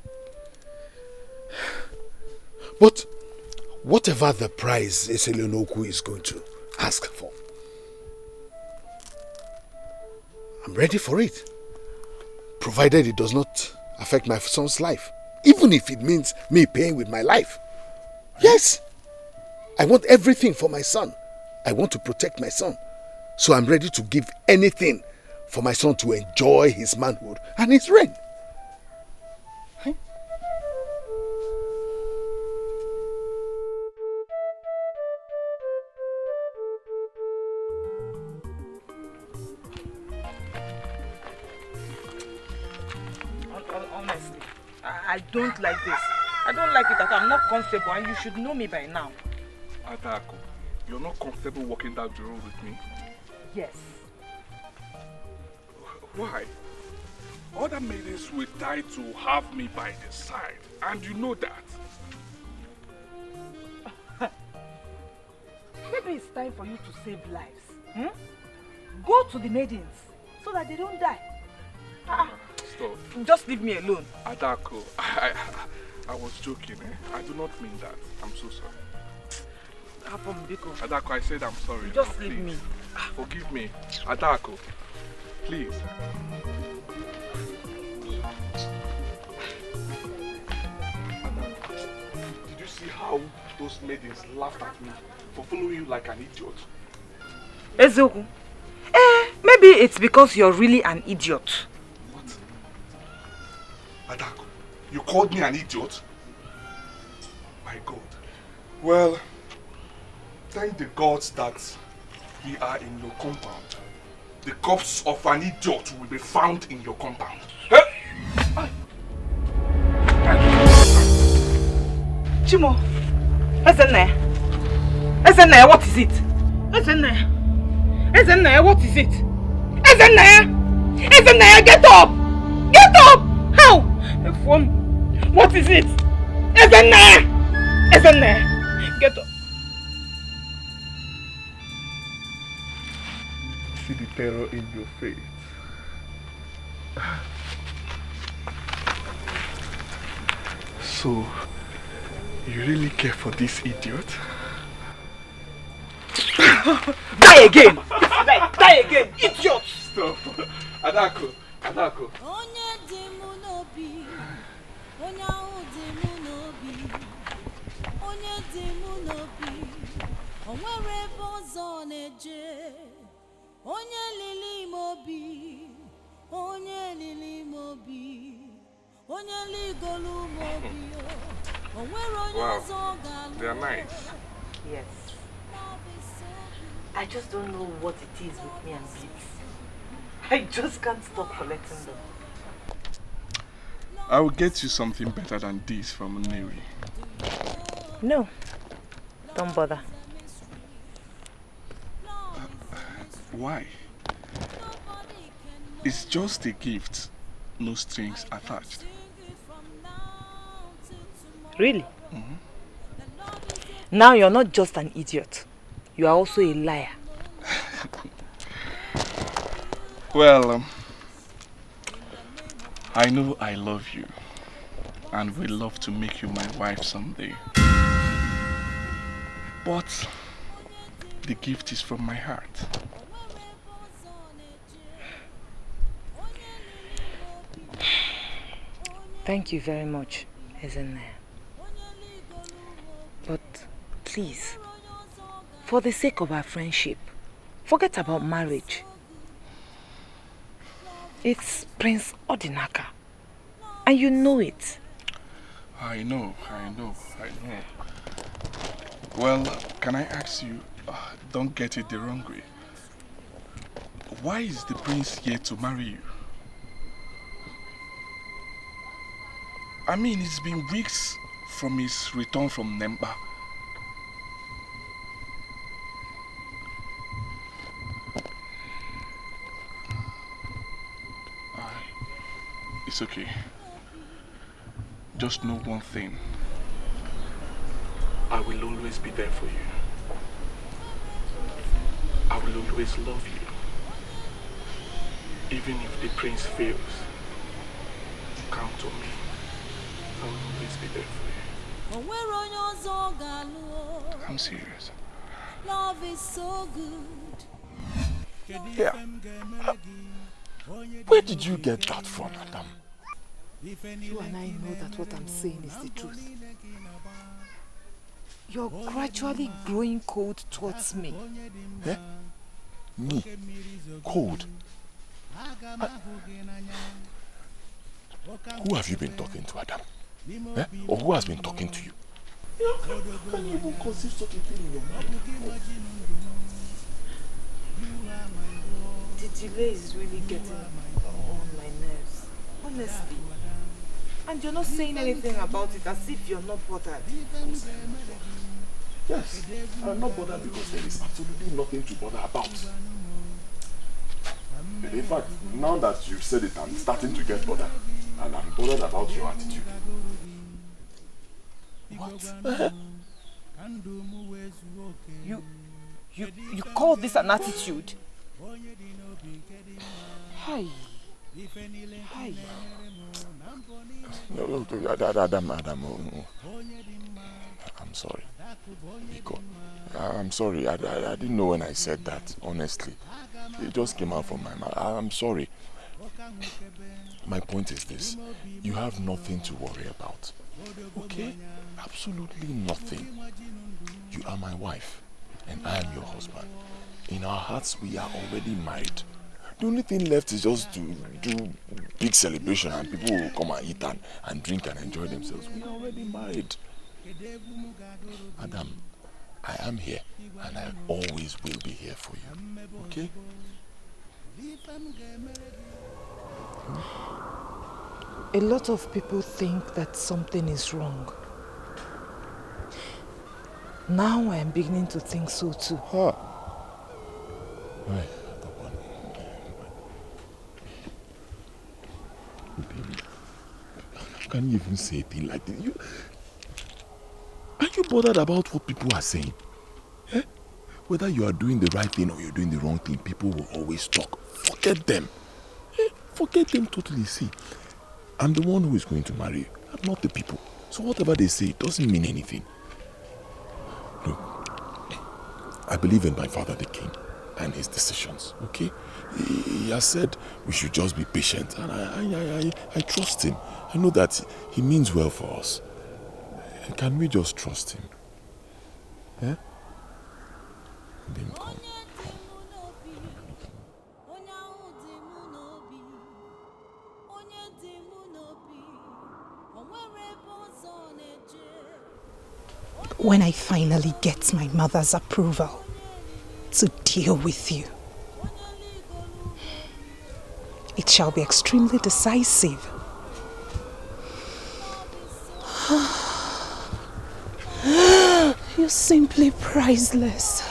But whatever the price Eselenoku is going to ask for, I'm ready for it. Provided it does not affect my son's life. Even if it means me paying with my life. Yes. I want everything for my son. I want to protect my son. So I'm ready to give anything for my son to enjoy his manhood and his reign.
Honestly, I don't like this. I don't like it that I'm not comfortable, and you should know me by now.
Adako, you're not comfortable walking down the road with me?
Yes.
Why? Other maidens will die to have me by their side, and you know that.
Maybe it's time for you to save lives. Go to the maidens so that they don't die.
Stop.
Just leave me alone.
Adako, I was joking. I do not mean that. I'm so sorry. Adako, I said I'm sorry.
Just
now,
leave me.
Forgive me. Adako, please. Adako, did you see how those maidens laughed at me for following you like an idiot?
Ezeoku, maybe it's because you're really an idiot.
What? Adako, you called me an idiot? My God. Well, thank the gods that we are in your compound. The corpse of an idiot will be found in your compound.
Chimo, Ezenaya, what is it? Ezenaya, what is it? Ezenaya, get up! Get up! How? What is it? Ezenaya, get up.
See the terror in your face. So, you really care for this idiot?
Die again! Die again, idiot!
Stop. Adako.
Onye lili mobi
Wow, they are nice.
Yes. I just don't know what it is with me and beads. I just can't stop collecting them.
I will get you something better than this from Neri.
No, don't bother.
Why? It's just a gift, no strings attached.
Really? Now you're not just an idiot. You are also a liar.
Well, I know I love you and would love to make you my wife someday. But the gift is from my heart.
Thank you very much, Ezenna. But please, for the sake of our friendship, forget about marriage. It's Prince Odinaka, and you know it.
I know. Well, can I ask you, don't get it the wrong way. Why is the prince here to marry you? I mean, it's been weeks from his return from Nemba. It's okay. Just know one thing. I will always be there for you. I will always love you. Even if the prince fails, count on me. I will always be there for you. I'm serious.
Love is so good.
Yeah. Where did you get that from, Adam?
You and I know that what I'm saying is the truth. You're gradually growing cold towards me.
Eh? Me? Cold? Who have you been talking to, Adam? Eh? Or who has been talking to you? How can you even conceive such a thing in your mind?
The delay is really getting on my nerves. Honestly. And you're not saying anything about it as if you're not bothered.
Yes, I'm not bothered because there is absolutely nothing to bother about. In fact, now that you've said it, I'm starting to get bothered. And I'm bothered about your attitude. What?
You call this an attitude? Hi. Hi.
No, Adam, I'm sorry. Nico, I'm sorry. I didn't know when I said that, honestly. It just came out from my mouth. I'm sorry. My point is this. You have nothing to worry about. Okay? Absolutely nothing. You are my wife, and I am your husband. In our hearts, we are already married. The only thing left is just to do big celebration and people will come and eat and drink and enjoy themselves. We are already married. Adam, I am here and I always will be here for you. Okay?
A lot of people think that something is wrong. Now I am beginning to think so too.
Huh. Right. How can you even say a thing like this? Are you bothered about what people are saying? Eh? Whether you are doing the right thing or you're doing the wrong thing, people will always talk. Forget them. Eh? Forget them totally. See, I'm the one who is going to marry you. I'm not the people. So whatever they say, it doesn't mean anything. Look, I believe in my father the king and his decisions, okay? He has said we should just be patient, and I trust him. I know that he means well for us. And can we just trust him? Eh? Then come.
When I finally get my mother's approval to deal with you, it shall be extremely decisive. You're simply priceless.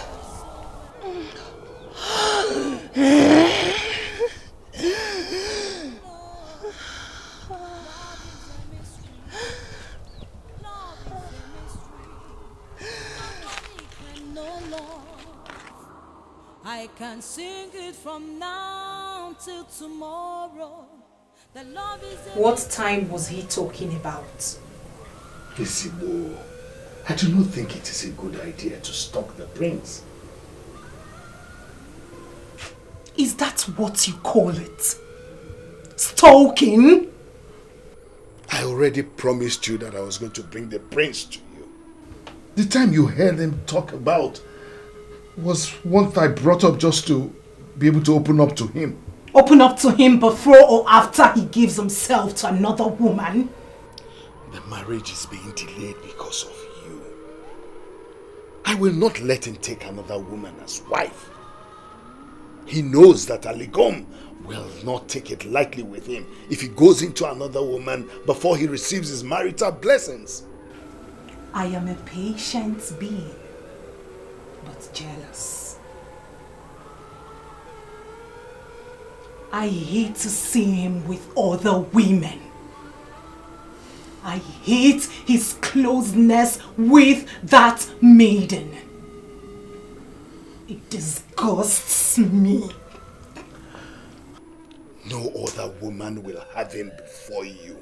I can sing it from now till tomorrow. The love is
What time was he talking about?
Isibo, I do not think it is a good idea to stalk the prince.
Is that what you call it? Stalking?
I already promised you that I was going to bring the prince to you. The time you heard him talk about was what I brought up just to be able to open up to him.
Open up to him before or after he gives himself to another woman?
The marriage is being delayed because of you. I will not let him take another woman as wife. He knows that Aligom will not take it lightly with him if he goes into another woman before he receives his marital blessings.
I am a patient being, but jealous. I hate to see him with other women. I hate his closeness with that maiden. It disgusts me.
No other woman will have him before you.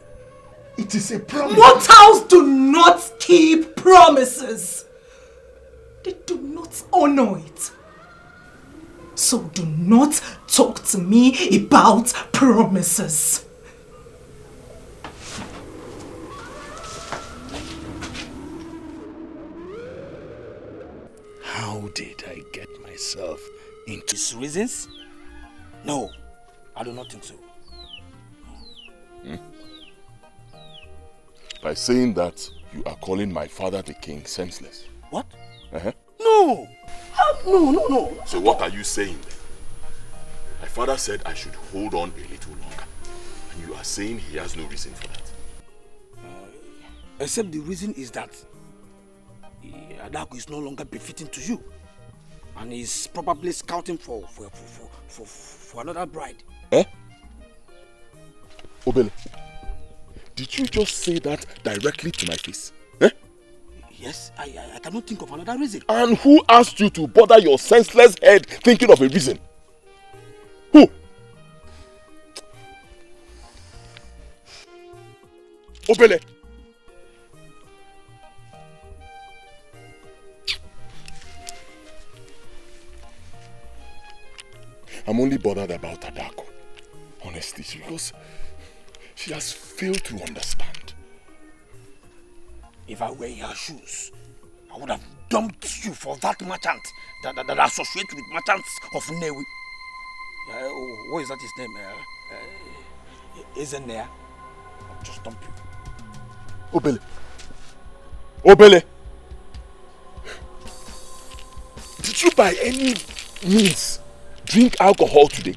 It is a promise.
Mortals do not keep promises. They do not honor it. So do not talk to me about promises.
How did I get myself into these reasons? No, I do not think so.
By saying that, you are calling my father the king senseless.
What?
No!
No.
So what are you saying then? My father said I should hold on a little longer. And you are saying he has no reason for that.
Except the reason is that Adako is no longer befitting to you. And he's probably scouting for another bride.
Obele, did you just say that directly to my face?
Yes, I cannot think of another reason.
And who asked you to bother your senseless head thinking of a reason? Who? Obele. I'm only bothered about Adako, honestly, because she has failed to understand.
If I were in her shoes, I would have dumped you for that merchant that associates with merchants of Newi. What is that his name? Isn't there? I'll just dump you.
Obele. Obele. Did you by any means drink alcohol today?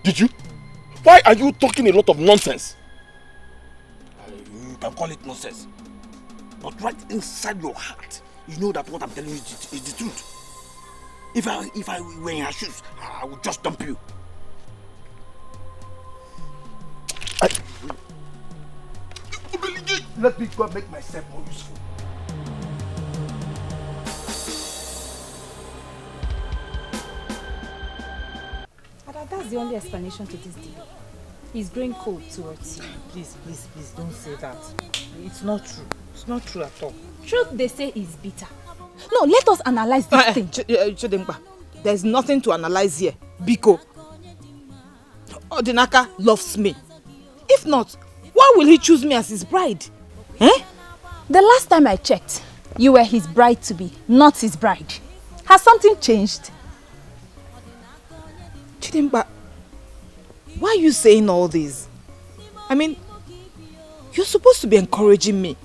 Did you? Why are you talking a lot of nonsense?
You can call it nonsense. But right inside your heart, you know that what I'm telling you is the truth. If I were in her shoes, I would just dump you.
Let me go and make myself more useful.
That's the only explanation to this deal. He's growing cold towards you.
Please, don't say that. It's not true. It's not true at all.
Truth they say is bitter. No, let us analyze this thing.
Chidimba, there's nothing to analyze here. Biko, Odinaka loves me. If not, why will he choose me as his bride?
The last time I checked, you were his bride-to-be, not his bride. Has something changed?
Chidimba, why are you saying all this? I mean, You're supposed to be encouraging me.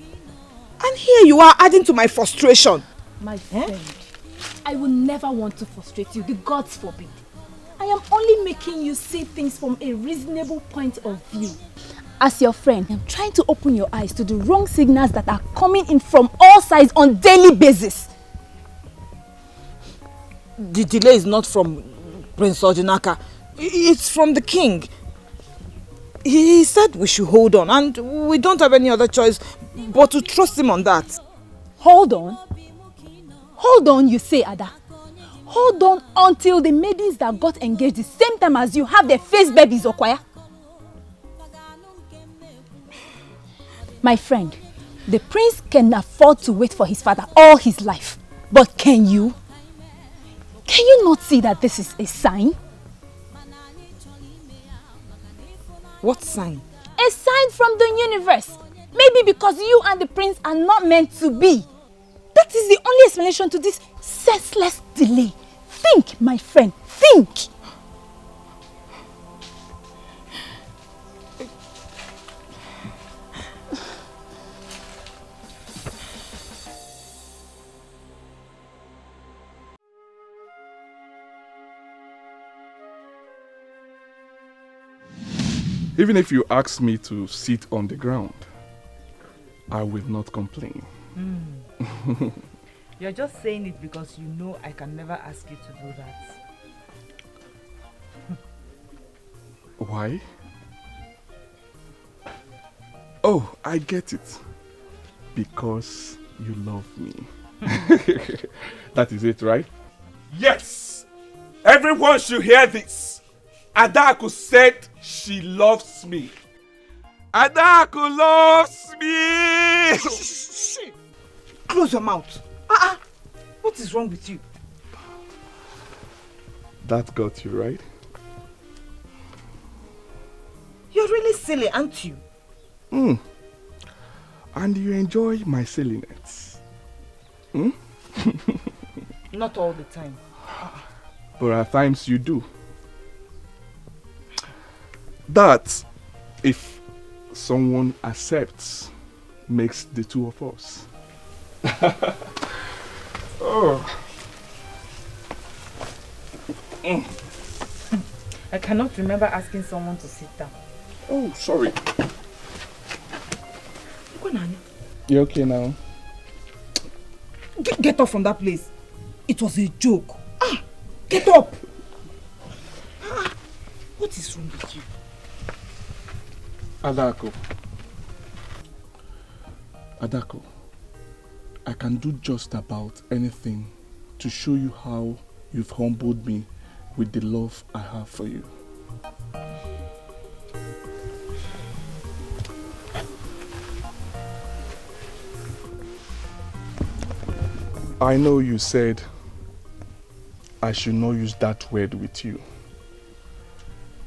And here you are adding to my frustration.
My friend, I will never want to frustrate you. The gods forbid. I am only making you see things from a reasonable point of view. As your friend, I'm trying to open your eyes to the wrong signals that are coming in from all sides on daily basis.
The delay is not from Prince Ojinaka. It's from the king. He said we should hold on, and we don't have any other choice but to trust him on that.
Hold on? Hold on, you say, Ada. Hold on until the maidens that got engaged the same time as you have their face babies, Okwaya. My friend, the prince can afford to wait for his father all his life. But can you? Can you not see that this is a sign?
What sign?
A sign from the universe. Maybe because you and the prince are not meant to be. That is the only explanation to this senseless delay. Think, my friend, think.
Even if you ask me to sit on the ground, I will not complain.
You're just saying it because you know I can never ask you to do that.
Why? Oh, I get it. Because you love me. That is it, right? Yes! Everyone should hear this. Adaku said she loves me. Adaku loves me!
Close your mouth. What is wrong with you?
That got you, right?
You're really silly, aren't you?
And you enjoy my silliness.
Not all the time.
But at times you do. That, if someone accepts, makes the two of us. Oh.
I cannot remember asking someone to sit down.
Oh, sorry. You okay now?
Get up from that place. It was a joke. Get up. What is wrong with you?
Adako, I can do just about anything to show you how you've humbled me with the love I have for you. I know you said I should not use that word with you,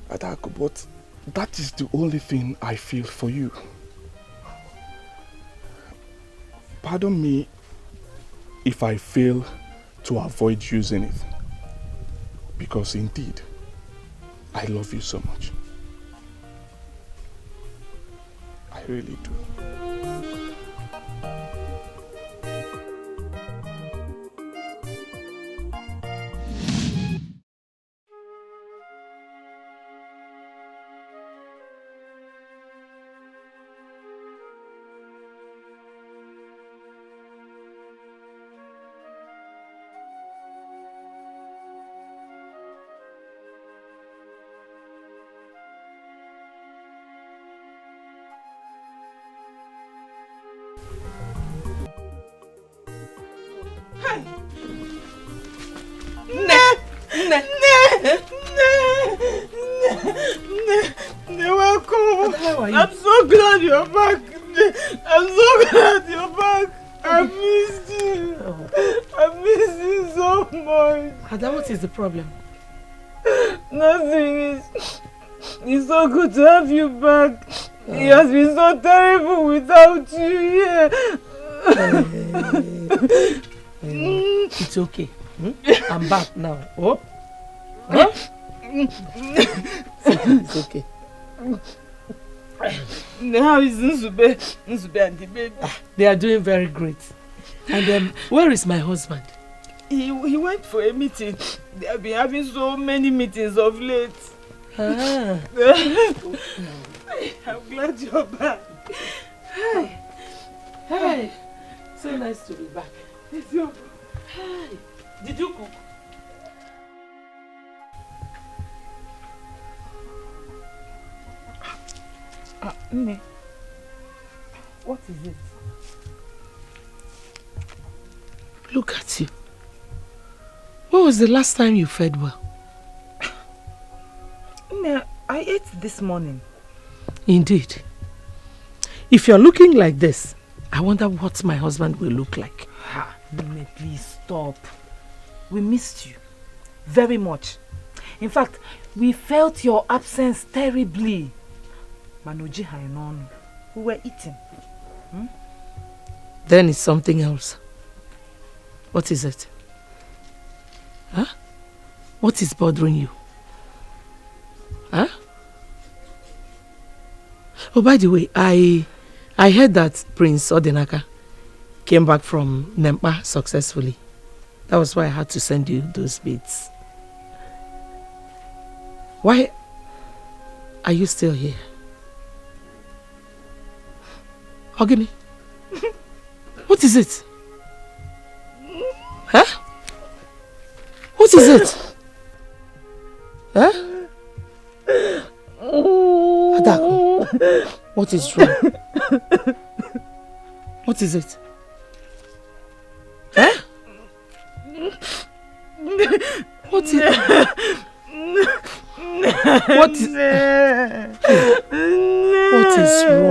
Adako, but that is the only thing I feel for you. Pardon me if I fail to avoid using it, because indeed, I love you so much. I really do.
I'm so glad you're back. I'm so glad you're back. I missed you. I missed you so much.
Ada, what is the problem?
Nothing. It's so good to have you back. It has been so terrible without you. Yeah.
It's okay. I'm back now. Oh? Huh? It's okay.
How is Nzube and the baby?
They are doing very great. And where is my husband?
He went for a meeting. They have been having so many meetings of late.
Ah.
I'm glad you're back.
Hi. Hi. So nice to be back. Hi. Did you cook?
Nne, what is it?
Look at you. When was the last time you fed well?
Nne, I ate this morning.
Indeed. If you're looking like this, I wonder what my husband will look like.
Nne, please stop. We missed you very much. In fact, we felt your absence terribly. Manoji Hainon, we were eating.
Then it's something else. What is it? Huh? What is bothering you? Huh? Oh, by the way, I heard that Prince Odinaka came back from Nempa successfully. That was why I had to send you those beads. Why are you still here? Ogini, what is it? Huh? What is it? Huh? Adako, what is wrong? What is it? Huh? What is what is wrong?